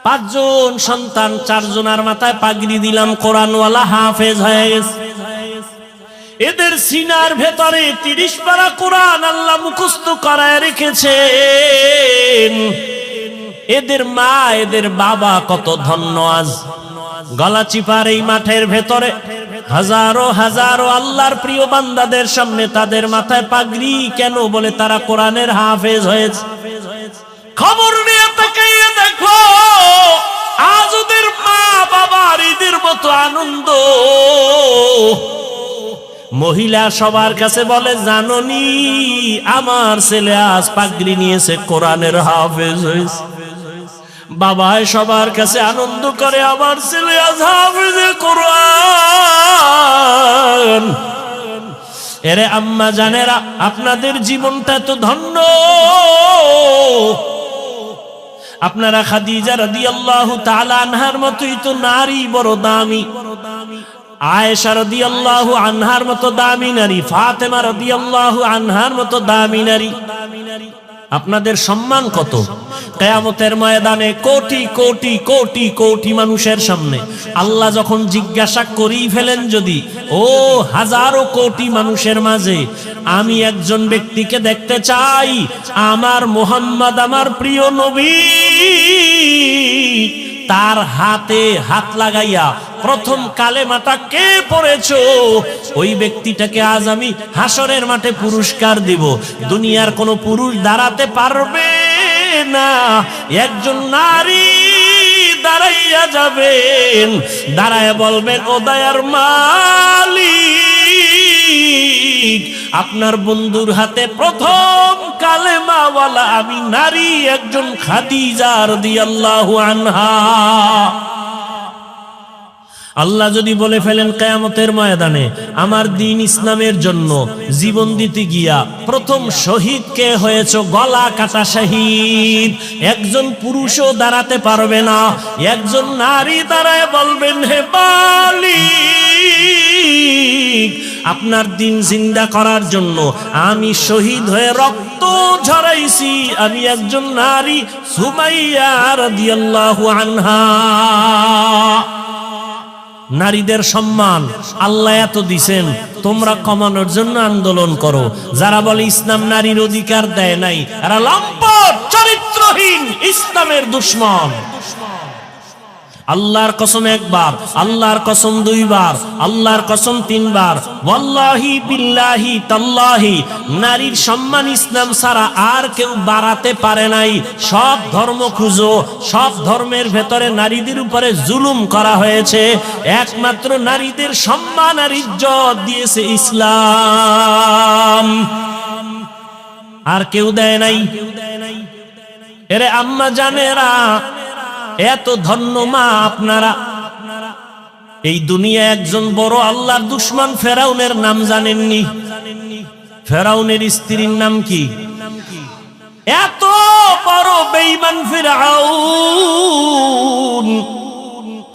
পাঁচজন সন্তান, চারজনের মাথায় পাগড়ি দিলাম, কোরআনওয়ালা হাফেজ হয়ে গেছে। এদের সিনার ভেতরে 30 পারা কোরআন আল্লাহ মুখস্থ করায় রেখেছেন। এদের মা, এদের বাবা কত ধন্য। আজ গলাচিপার এই মাঠের ভেতরে হাজারো হাজারো আল্লাহর প্রিয় বান্দাদের সামনে তাদের মাথায় পাগড়ি কেন? বলে তারা কোরআনের হাফেজ হয়েছে। খবর নিয়ে তাকাইয়া দেখো, আজ ওদের মা বাবার ঈদের মতো আনন্দ। মহিলা সবার কাছে বলে, জাননি আমার ছেলে আজ পাগড়ি নিয়েছে, কোরআনের হাফেজ হয়েছে। বাবাই সবার কাছে আনন্দ করে, আমার ছেলে আজ হাফেজে কোরআন। এরে আম্মা জানেরা, আপনাদের জীবনটা তো ধন্য। আপনারা খাদিজা রাদিয়াল্লাহু তাআলা আনহার মতোই তো নারী, বড় দামি। আয়েশা রাদিয়াল্লাহু আনহার মতো দামি নারী, ফাতেমা রাদিয়াল্লাহু আনহার মতো দামি নারী। আপনাদের সম্মান কত? কিয়ামতের ময়দানে কোটি কোটি কোটি কোটি মানুষের সামনে আল্লাহ যখন জিজ্ঞাসা করেই ফেলেন, যদি ও হাজারো কোটি মানুষের মাঝে আমি একজন ব্যক্তিকে দেখতে চাই, আমার মুহাম্মদ, আমার প্রিয় নবী, তার হাতে হাত লাগাইয়া প্রথম কালেমাটা কে পড়েছো, ওই ব্যক্তিটাকে আজ আমি হাসরের মাঠে পুরস্কার দিব। দুনিয়ার কোন পুরুষ দাঁড়াতে পারবে না। একজন নারী দাঁড়াইয়া যাবেন, দাঁড়ায় বলবেন, ও দয়ার মালিক, আপনার বন্ধুর হাতে প্রথম কালেমাওয়ালা আমি নারী, একজন খাদিজা রাদিয়াল্লাহু আনহা। আল্লাহ যদি বলে ফেলেন কিয়ামতের ময়দানে, আমার দ্বীন ইসলামের জন্য জীবন দিতে গিয়া প্রথম শহীদ কে হয়েছ, গলা কাটা শহীদ, একজন পুরুষও দাঁড়াতে পারবে না। একজন নারী দাঁড়ায় বলবেন, হে মালিক, আপনার দ্বীন জিন্দা করার জন্য আমি শহীদ হয়ে রক্ত ঝরাইছি, আমি একজন নারী, সুমাইয়া রাদিয়াল্লাহু আনহা। নারীদের সম্মান আল্লাহ এত দিছেন, তোমরা কমানোর জন্য আন্দোলন করো। যারা বলে ইসলাম নারীর অধিকার দেয় নাই, এরা লম্পট, চরিত্রহীন, ইসলামের দুশমন। আল্লাহর কসম একবার, আল্লাহর কসম দুইবার, আল্লাহর কসম তিনবার, ওয়াল্লাহি বিল্লাহি তাল্লাহি, নারীর সম্মান ইসলাম ছাড়া আর কেউ বাড়াতে পারে নাই। সব ধর্ম খুঁজো, সব ধর্মের ভেতরে নারীদের উপরে জুলুম করা হয়েছে, একমাত্র নারীদের সম্মান আর ইজ্জত দিয়েছে ইসলাম, আর কেউ দেয় নাই। এরে আম্মা জানেরা, এত ধন্য মা আপনারা। এই দুনিয়া একজন বড় আল্লাহর দুশমন ফেরাউনের নাম জানেননি? ফেরাউনের স্ত্রীর নাম কি? এত বড় বেঈমান ফিরআউন,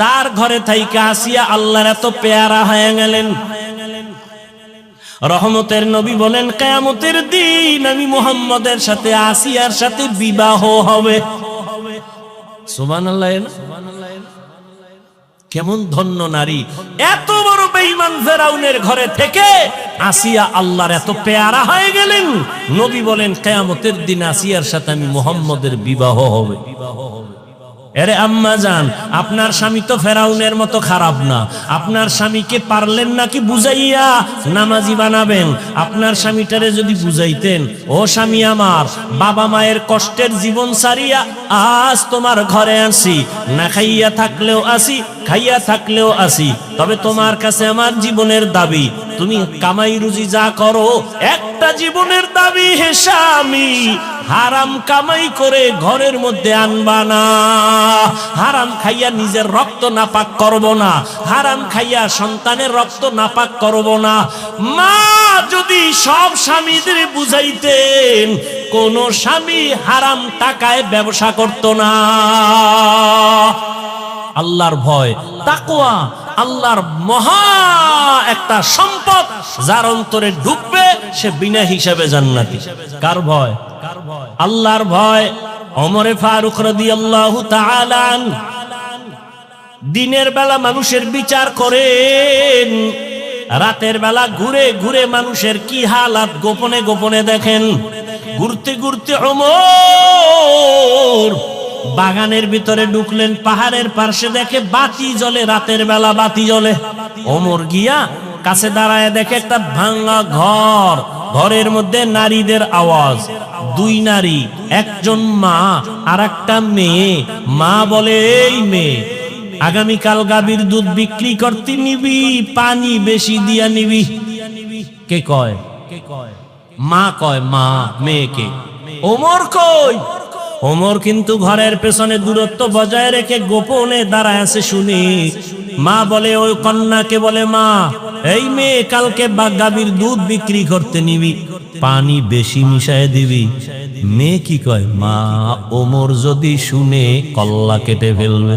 তার ঘরে থাইকা আসিয়া আল্লাহর এত পেয়ারা হয়ে গেলেন। রহমতের নবী বলেন, কিয়ামতের দিন আমি মুহাম্মদের সাথে আসিয়ার সাথে বিবাহ হবে। সুবহানাল্লাহ। কেমন ধন্য নারী! এত বড় বেঈমান ফেরাউনের ঘরে থেকে আসিয়া আল্লাহর এত পেয়ারা হয়ে গেলেন। নবী বলেন, কিয়ামতের দিন আসিয়ার সাথে আমি মুহাম্মদের বিবাহ হবে। এরে আম্মা জান, আপনার স্বামী তো ফেরাউনের মতো খারাপ না। আপনার স্বামীকে পারলেন নাকি বুঝাইয়া নামাজি বানাবেন? আপনার স্বামীটারে যদি বুঝাইতেন, ও স্বামী আমার, বাবা মায়ের কষ্টের জীবন সারিয়া আজ তোমার ঘরে আসি, না খাইয়া থাকলেও আসি, খাইয়া থাকলেও আসি, তবে তোমার কাছে আমার জীবনের দাবি, তুমি কামাই রুজি যা করো, একটা জীবনের দাবি হে স্বামী, হারাম কামাই করে ঘরের মধ্যে আনবা না। হারাম খাইয়া নিজের রক্ত নাপাক করব না, হারাম খাইয়া সন্তানের রক্ত নাপাক করব না। মা যদি সব স্বামীদের বুঝাইতেন, কোন স্বামী হারাম টাকায় ব্যবসা করত না। আল্লাহর ভয়, তাকওয়া আল্লাহর মহা একটা সম্পদ, যার অন্তরে ঢুকবে সে বিনা হিসাবে জান্নাতি। কার ভয়? আল্লাহর ভয়। ওমরে ফারুক রাদিয়াল্লাহু তাআলা আনহু দিনের বেলা মানুষের বিচার করেন, রাতের বেলা ঘুরে ঘুরে মানুষের কি হালাত গোপনে গোপনে দেখেন। ঘুরতে ঘুরতে ওমর বাগানের ভিতরে ঢুকলেন, পাহাড়ের পাশে দেখে বাতি জ্বলে, রাতের বেলা বাতি জ্বলে। ওমর গিয়া কাছে দাঁড়ায় দেখে একটা ভাঙা ঘর, ঘরের মধ্যে নারীদের আওয়াজ। দুই নারী, একজন মা আর একটা মেয়ে। মা বলে, এই মেয়ে, আগামীকাল গাভীর দুধ বিক্রি করতে নিবি, পানি বেশি দিয়া নিবি। কে কয়? মা কয়, মা মেয়েকে। ওমর কই? ওমর কিন্তু ঘরের পেছনে দূরত্ব বজায় রেখে গোপনে দাঁড়ায় আছে শুনি। মা বলে, ওই কন্যাকে বলে, মা, এই মেয়ে কালকে গাভীর দুধ বিক্রি করতে নিবি, পানি বেশি মিশায় দিবি। মেয়ে কি কয়? মা, ওমর যদি শুনে কল্লা কেটে ফেলবে।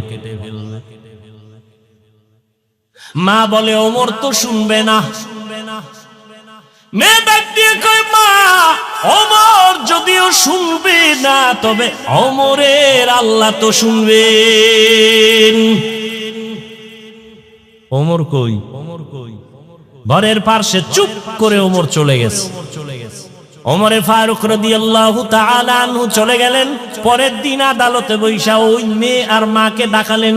মা বলে, ওমর তো শুনবে না। মেয়ে ডাক দিয়ে কয়, মা, ওমর যদিও শুনবে না, তবে ওমরের আল্লাহ তো শুনবেন। ওমর কই? ঘরের পাশে চুপ করে ওমর চলে গেছে। ওমরে ফারুক রাদিয়াল্লাহু তাআলা আনহু চলে গেলেন। পরের দিন আদালতে বৈশা ওই মেয়ে আর মাকে ডাকালেন।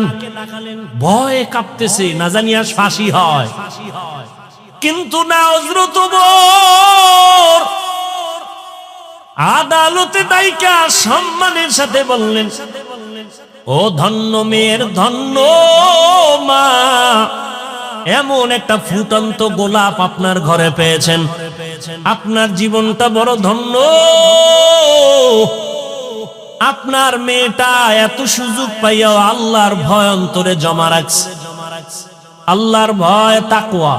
ভয়ে কাঁপতেছে, না জানি আজ ফাঁসি হয়। কিন্তু না, হযরত ওমর আদালতে দাইকা সম্মানের সাথে বললেন, ও ধন্য মেয়ের ধন্য মা, এমন একটা ফুটন্ত গোলাপ আপনার ঘরে পেয়েছেন, আপনার জীবনটা বড় ধন্য। আপনার মেয়েটা এত সুযোগ পাইয়া আল্লাহর ভয় অন্তরে জমা রাখছে। আল্লাহর ভয়, তাকওয়া।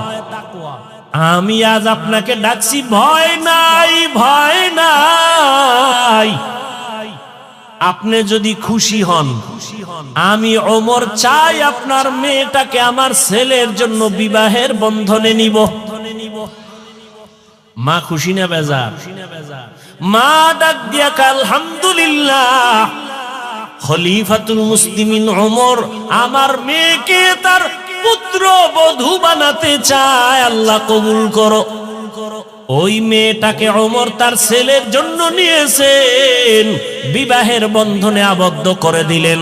আমি আজ আপনাকে ডাকছি, ভয় নাই, ভয় নাই। আপনি যদি খুশি হন, আমি ওমর চাই আপনার মেয়েটাকে আমার ছেলের জন্য বিবাহের বন্ধনে নিব। মা খুশি না বেজার? মা ডাক দিয়া কয়, আলহামদুলিল্লাহ, খলিফাতুল মুসলিমিন ওমর আমার মেয়েকে তার পুত্র বধূ বানাতে চায়, আল্লাহ কবুল করো। ওই মেয়েটাকে ওমর তার ছেলের জন্য নিয়েছেন, বিবাহের বন্ধনে আবদ্ধ করে দিলেন,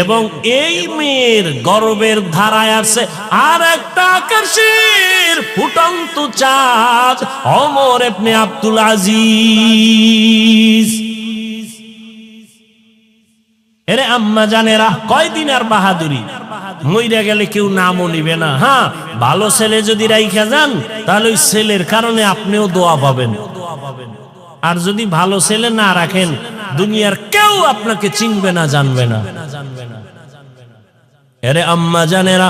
এবং এই মেয়ের গর্বের ধারায় আছে আর একটা আকাশের ফুটন্ত চাঁদ, ওমর ইবনে আব্দুল আজিজ। এরে আম্মা জানেরা, কয়দিন আর বাহাদুরি, মইরা গেলে কেউ নামও নিবে না। হ্যাঁ, ভালো ছেলে যদি রাইখা যান তাহলে ওই ছেলের কারণে আপনিও দোয়া পাবেন, আর যদি ভালো ছেলে না রাখেন দুনিয়ার কেউ আপনাকে চিনবে না, জানবে না। এরে আম্মা জানেরা,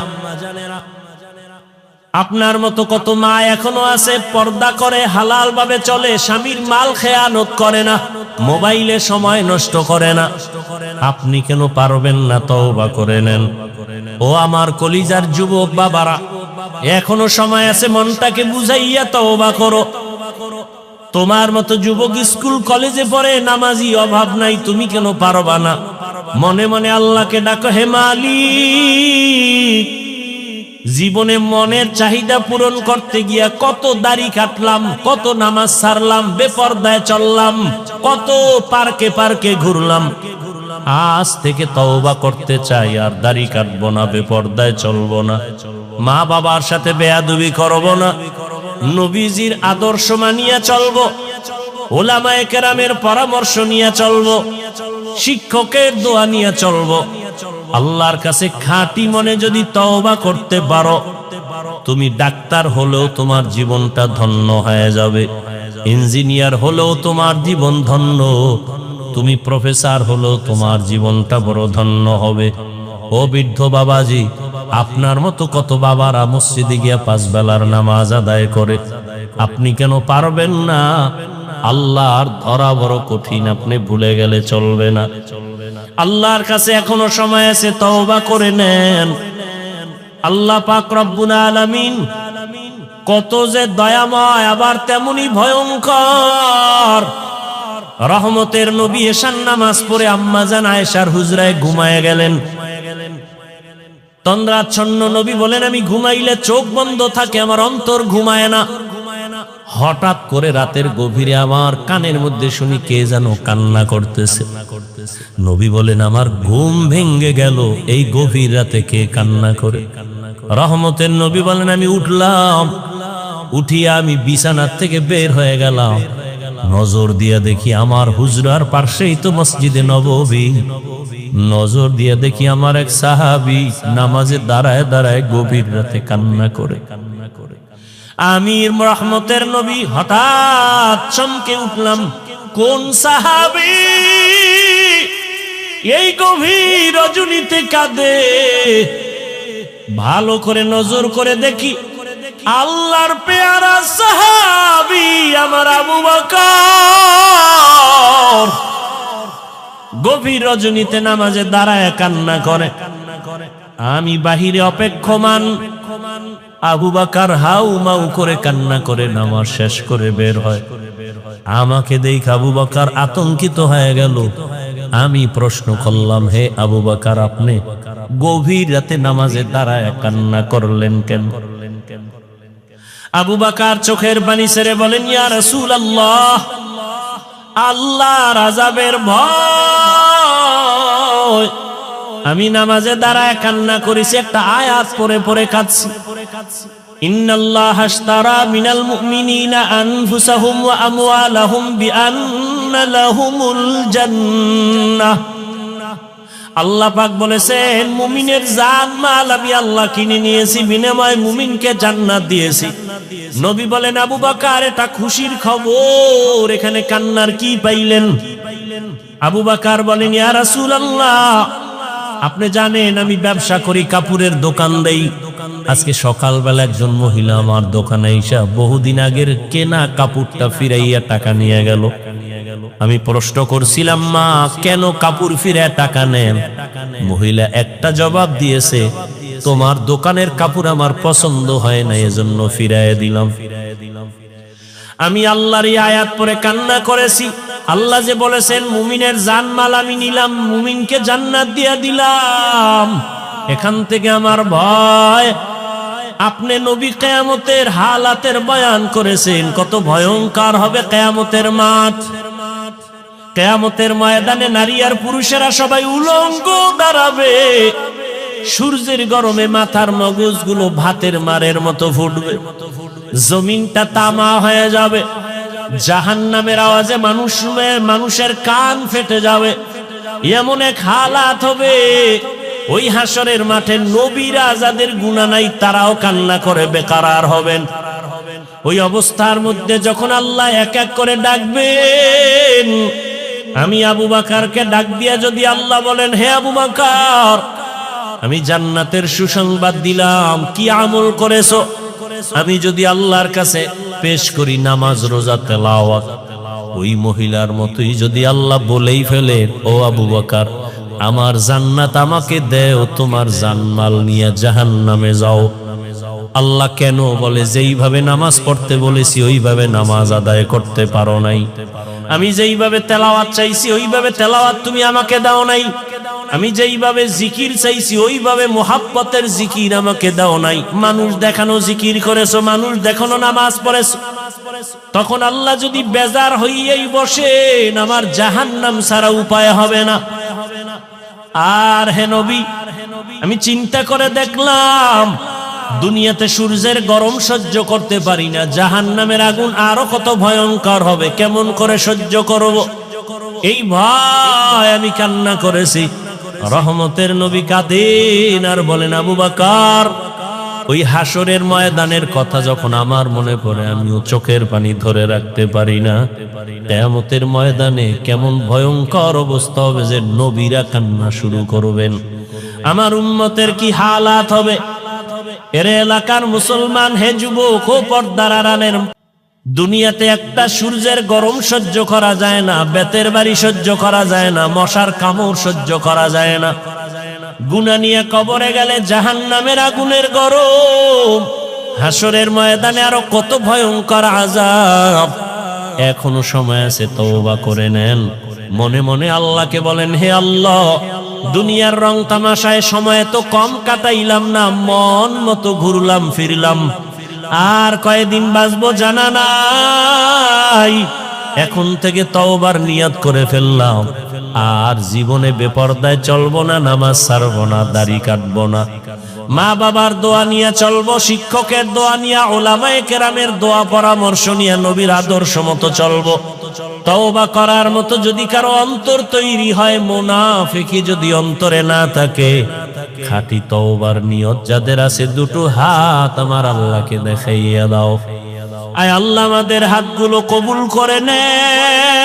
আপনার মতো কত মা এখনো আছে, পর্দা করে, হালাল ভাবে চলে, স্বামীর মাল খেয়ানত করে না, মোবাইলে সময় নষ্ট করে না। আপনি কেন পারবেন না? তওবা করে নেন। ও আমার কলিজার যুবক বাবারা, এখনো সময় আছে, মনটাকে বুঝাইয়া তওবা করো। তোমার মতো যুবক স্কুল কলেজে পড়ে, নামাজি, অভাব নাই, তুমি কেন পারবা না? মনে মনে আল্লাহকে ডাকো, হে মালিক, জীবনে মনের চাহিদা পূরণ করতে গিয়া কত দাড়ি কাটলাম, কত নামাজ ছাড়লাম, বেপরদায় চললাম, কত পার্কে পার্কে ঘুরলাম। আজ থেকে তওবা করতে চাই, আর দাড়ি কাটবো না, বেপরদায় চলবো না, মা বাবার সাথে বেয়াদবি করবো না, নবীজির আদর্শ মানিয়া চলবো, উলামায়ে কেরামের পরামর্শ নিয়ে চলবো, শিক্ষকের দোয়া নিয়ে চলবো। আল্লাহর কাছে খাঁটি মনে যদি তওবা করতে পারো, তুমি ডাক্তার হলেও তোমার জীবনটা ধন্য হয়ে যাবে, ইঞ্জিনিয়ার হলেও তোমার জীবন ধন্য, তুমি প্রফেসর হলেও তোমার জীবনটা বড় ধন্য হবে। ও বৃদ্ধ বাবাজি, আপনার মতো কত বাবারা মসজিদে গিয়া 5 বেলার নামাজ আদায় করে, আপনি কেন পারবেন না? আল্লাহর ধরা বড় কঠিন, আপনি ভুলে গেলে চলবে না। আল্লাহর কাছে এখনো সময় আছে, তওবা করে নেন। আল্লাহ পাক রব্বুল আলামিন কত যে দয়াময়, আবার তেমনি ভয়ঙ্কর। রহমতের নবী এশার নামাজ পড়ে আম্মাজান আয়েশার হুজরায় ঘুমায় গেলেন। তন্দ্রাচ্ছন্ন নবী বলেন, আমি ঘুমাইলে চোখ বন্ধ থাকে, আমার অন্তর ঘুমায় না। হঠাৎ করে রাতের গভীরে আমার কানের মধ্যে শুনি কে যেন কান্না করতেছে। নবী বলেন, আমার ঘুম ভেঙে গেল, এই গভীর রাতে কে কান্না করে? রহমতের নবী বলেন, আমি উঠলাম, উঠিয়া আমি বিছানার থেকে বের হয়ে গেলাম, নজর দিয়া দেখি আমার হুজরার পাশেই তো মসজিদে নববী। নজর দিয়া দেখি আমার এক সাহাবী নামাজে দাঁড়ায় দাঁড়ায় গভীর রাতে কান্না করে। আমি রহমতের নবী হঠাৎ চমকে উঠলাম, কোন সাহাবী এই গভীর রজনীতে কাঁদে? ভালো করে নজর করে দেখি, আল্লাহর পেয়ারা সাহাবী আমার আবু বকর গভীর রজনীতে নামাজে দাঁড়ায় কান্না করে। আমি বাহিরে অপেক্ষমান, আবু বকর হাউ মাউ করে কান্না করে নামাজ শেষ করে বের হয়। আমাকে দেখে আবু বকর আতঙ্কিত হয়ে গেল। আমি প্রশ্ন করলাম, হে আবু বকর, আপনি গভীর রাতে নামাজে দাঁড়ায় কান্না করলেন কেন? আবু বকর চোখের পানি ছেড়ে বলেন, ইয়া রাসূলুল্লাহ, আল্লাহর আযাবের ভয় আমি নামাজে দাঁড়ায় কান্না করেছি, একটা আয়াত পড়ে পড়ে কাঁদছি। ইন্নাল্লাহা আশতারা মিনাল মুমিনিনা আনফুসাহুম ওয়া আমওয়ালাহুম বিআন্না লাহুমুল জান্নাহ। আল্লাহ পাক বলেছেন, মুমিনের জান মাল আমি আল্লাহ কিনে নিয়েছি, বিনিময়ে মুমিনকে জান্নাত দিয়েছি। নবী বলেন, আবু বকর, এটা খুশির খবর, এখানে কান্নার কি পাইলেন? আবু বকর বলেন, ইয়া রাসূলুল্লাহ, আপনি জানেন আমি ব্যবসা করি, কাপড়ের দোকান দেই। আজকে সকালবেলা একজন মহিলা আমার দোকানে এসে বহুদিন আগের কেনা কাপড়টা ফিরাইয়া টাকা নিয়ে গেল। আমি প্রশ্ন করছিলাম, মা, কেন কাপড় ফিরায় টাকা নেন? মহিলা একটা জবাব দিয়েছে, তোমার দোকানের কাপড় আমার পছন্দ হয় না, এজন্য ফিরাইয়া দিলাম। আমি আল্লাহর এই আয়াত পড়ে কান্না করেছি। আল্লাহ যে বলেছেন, মুমিনের জানমাল আমি নিলাম, মুমিনকে জান্নাত দিয়া দিলাম। এখান থেকে আমার ভয়। আপনি নবী কিয়ামতের হালাতের বয়ান করেছেন, কত ভয়ঙ্কর হবে কিয়ামতের মাঠ। কিয়ামতের ময়দানে নারী আর পুরুষেরা সবাই উলঙ্গ দাঁড়াবে। সূর্যের গরমে মাথার মগজগুলো ভাতের মারের মতো ফুটবে, জমিনটা তামা হয়ে যাবে। জাহান্নামের আওয়াজে মানুষের কান ফেটে যাবে। এমন এক হালাত হবে, ওই হাসরের মাঠে নবীরা যাদের গুনাহ নাই তারাও কান্না করে বেকারার হবেন। ওই অবস্থার মধ্যে যখন আল্লাহ এক এক করে ডাকবেন, আমি আবু বকরকে ডাক দিয়া যদি আল্লাহ বলেন, হে আবু বকর, আমি জান্নাতের সুসংবাদ দিলাম, কি আমল করেছো? আমি যদি আল্লাহর কাছে পেশ করি নামাজ, রোজা, তেলাওয়াত, ওই মহিলার মতোই যদি আল্লাহ বলেই ফেলেন, ও আবু বকর, আমার জান্নাত আমাকে দেও, তোমার জানমাল নিয়ে জাহান্নামে যাও। আল্লাহ কেন বলে, যেইভাবে নামাজ পড়তে বলেছি ওইভাবে নামাজ আদায় করতে পারো নাই। আমি যেইভাবে তেলাওয়াত চাইছি ওইভাবে তেলাওয়াত তুমি আমাকে দাও নাই। আমি যেইভাবে জিকির চাইছি ওইভাবে মুহাব্বতের জিকির আমাকে দাও নাই। মানুষ দেখানো জিকির করেছো, মানুষ দেখানো নামাজ পড়েছো। তখন আল্লাহ যদি বেজার হইয়াই বসেন, আমার জাহান্নাম ছাড়া উপায় হবে না। আর হে নবী, আমি চিন্তা করে দেখলাম, দুনিয়াতে সূর্যের গরম সহ্য করতে পারি না, জাহান্নামের আগুন আরো কত ভয়ঙ্কর হবে, কেমন করে সহ্য করব? এই ভয় আমি কান্না করেছি। রহমতের নবী কাঁদেন আর বলেন, আবু বকর, ওই হাসরের ময়দানের কথা যখন আমার মনে পড়ে, আমিও চোখের পানি ধরে রাখতে পারি না। কিয়ামতের ময়দানে কেমন ভয়ঙ্কর অবস্থা হবে যে নবীরা কান্না শুরু করবেন। আমার উম্মতের কি হালাত হবে? এর এলাকার মুসলমান, হে যুবক, ও পর্দার আড়ালের, দুনিয়াতে একটা সূর্যের গরম সহ্য করা যায় না, বেতের বাড়ি সহ্য করা যায় না, মশার কামড় সহ্য করা যায় না। গুনাহ নিয়ে কবরে গেলে জাহান্নামের আগুনের গরম, হাসরের ময়দানে আরো কত ভয়ঙ্কর আযাব। এখনো সময় আছে, তওবা করে নেন। মনে মনে আল্লাহকে বলেন, হে আল্লাহ, দুনিয়ার রং তামাশায় সময় তো কম কাটাইলাম না, মন মতো ঘুরলাম ফিরলাম, আর কয়দিন বাঁচবো জানা নাই। এখন থেকে তওবার নিয়ত করে ফেললাম, আর জীবনে বেপরদায় চলবো না, নামাজ ছাড়বো না, দাড়ি কাটবো না, মা বাবার দোয়া নিয়ে চলবো, শিক্ষকের দোয়া নিয়ে, উলামায়ে কেরামের দোয়া পরামর্শ নিয়ে নবীর আদর্শ মতো চলবো। তওবা করার মতো যদি কারো অন্তর তৈরি হয়, মুনাফিকি যদি অন্তরে না থাকে, খাঁটি তওবার নিয়ত যাদের আছে, দুটো হাত আমার আল্লাহকে দেখাইয়া দাও। আয় আল্লাহ, আমাদের হাতগুলো কবুল করে নেন,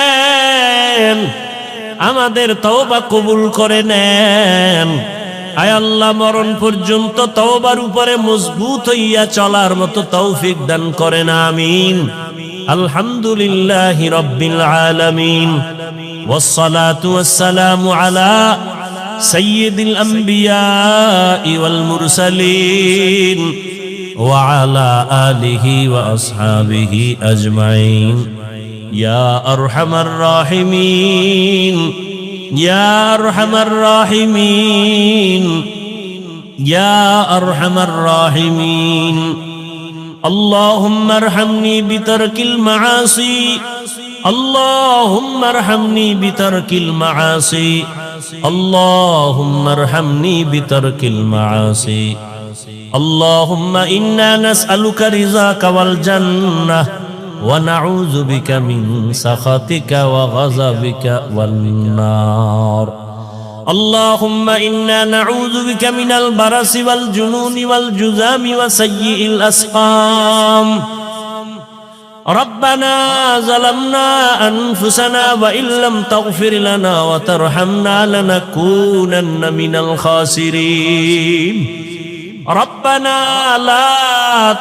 আমাদের তওবা কবুল করে নেন। আয় আল্লাহ, মরণ পর্যন্ত তওবার উপরে মজবুত হইয়া চলার মতো তৌফিক দান করেন, আমিন। আলহামদুলিল্লাহি রাব্বিল আলামিন, ওয়াসসালাতু ওয়াসসালামু আলা সাইয়্যিদিল আমবিয়াই ওয়াল মুরসালিন ওয়া আলা আলিহি ওয়া আসহাবিহি আজমাইন। ইয়া আরহামার রাহিমিন, ইয়া আরহামার রাহিমিন, ইয়া আরহামার রাহিমিন। আল্লাহুম্মা আরহামনি বিতারকিল মাআসি, আল্লাহুম্মা আরহামনি বিতারকিল মাআসি, আল্লাহুম্মা আরহামনি বিতারকিল মাআসি। আল্লাহুম্মা ইন্না নাসআলুকা রিযাকা ওয়াল জান্নাহ ওয়া নাউযু বিকা মিন সাখাতিকা ওয়া গাযাবিকা ওয়ান নার। আল্লাহুম্মা ইন্না নাউযু বিকা মিনাল বারাসি ওয়াল জুনুনি ওয়াল জুযামি ওয়া সাইয়্যিল আসকাম। ربنا ظلمنا أنفسنا وإن لم تغفر لنا وترحمنا لنكونن من الخاسرين. ربنا لا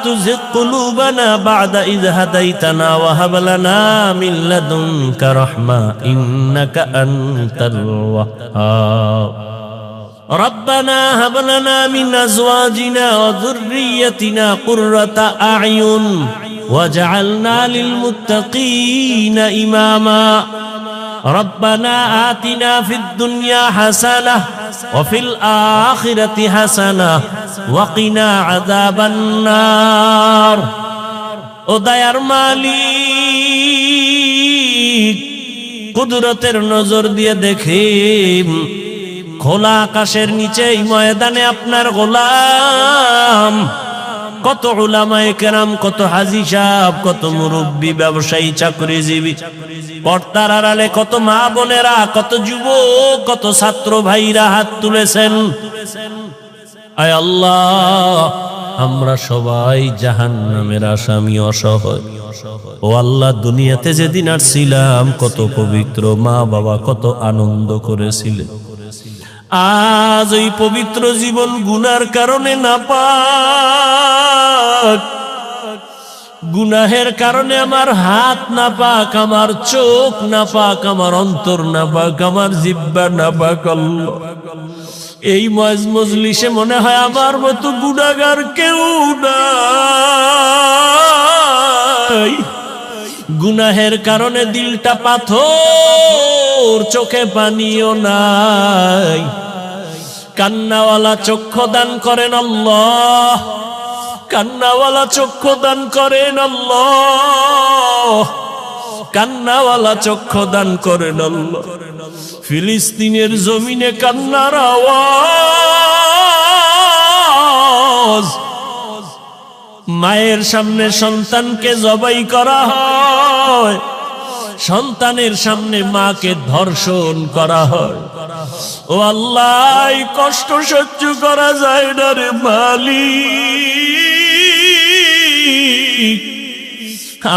تزغ قلوبنا بعد إذ هديتنا وهب لنا من لدنك رحمة إنك أنت الوهاب. ربنا هب لنا من أزواجنا وذريتنا قرة أعين واجعلنا للمتقين إماما. ربنا آتنا في الدنيا حسنة وفي الآخرة حسنة وقنا عذاب النار ও দয়ার মালিক কুদরতের নজর দিয়ে দেখেন খোলা আকাশের নিচে এই ময়দানে আপনার গোলাম কত উলামায়ে কেরাম, কত হাজী সাহেব, কত মুরব্বী, ব্যবসায়ী, চাকরিজীবী, পর্দার আড়ালে কত মা বোনেরা, কত যুবক, কত ছাত্র ভাইরা হাত তুলেছেন। আয় আল্লাহ, আমরা সবাই জাহান্নামের আসামি, অসহায়। ও আল্লাহ, দুনিয়াতে যেদিন আসছিলাম কত পবিত্র মা বাবা, কত আনন্দ করেছিলেন। আজ ওই পবিত্র জীবন গুনার কারণে নাপাক, গুনাহের কারণে আমার হাত নাপাক, আমার চোখ নাপাক, আমার অন্তর নাপাক, আমার জিহ্বা নাপাক। আল্লাহ, এই মজলিসে মনে হয় আমার মতো গুনাহগার কেউ নাই। গুনাহের কারণে দিলটা পাথর, চোখে পানিও নাই। কান্নাওয়ালা চক্ষু দান করেন আল্লাহ, কান্নাওয়ালা চক্ষু দান করেন আল্লাহ, কান্নাওয়ালা চক্ষু দান করেন আল্লাহ। ফিলিস্তিনের জমিনে কান্নার আওয়াজ, মায়ের সামনে সন্তানকে জবাই করা হয়, সন্তানের সামনে মাকে ধর্ষণ করা হয়। ও আল্লাহ, এই কষ্ট সহ্য করা যায় না রে মালিক।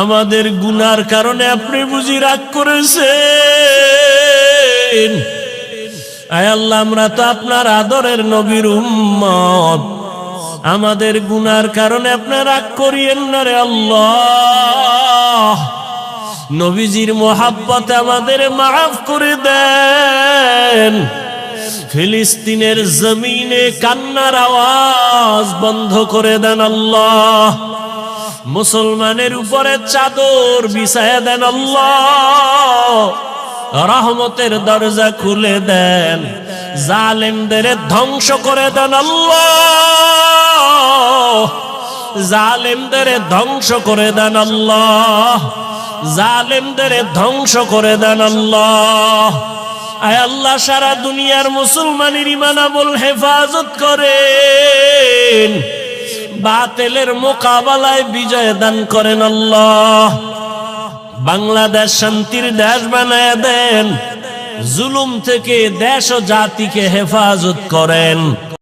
আমাদের গুনার কারণে আপনি বুঝি রাগ করেছেন। আয় আল্লাহ, আমরা তো আপনার আদরের নবীর উম্মত, আমাদের গুনার কারণে আপনি রাগ করিয়েন না রে আল্লাহ। নবীজির মোহাব্বতে আমাদের মাফ করে দেন। ফিলিস্তিনের জমিনে কান্নার আওয়াজ বন্ধ করে দেন আল্লাহ। মুসলমানের উপরে চাদর বিছায়া দেন আল্লাহ। রহমতের দরজা খুলে দেন, জালেমদের ধ্বংস করে দেন আল্লাহ, জালেমদের ধ্বংস করে দেন আল্লাহ, জালেমদের ধ্বংস করে দেন আল্লাহ। আয় আল্লাহ, সারা দুনিয়ার মুসলমানের ঈমান আমল হেফাজত করেন, বাতিলের মোকাবেলায় বিজয় দান করেন আল্লাহ। বাংলাদেশ শান্তির দেশ বানায় দেন, জুলুম থেকে দেশ ও জাতিকে হেফাজত করেন।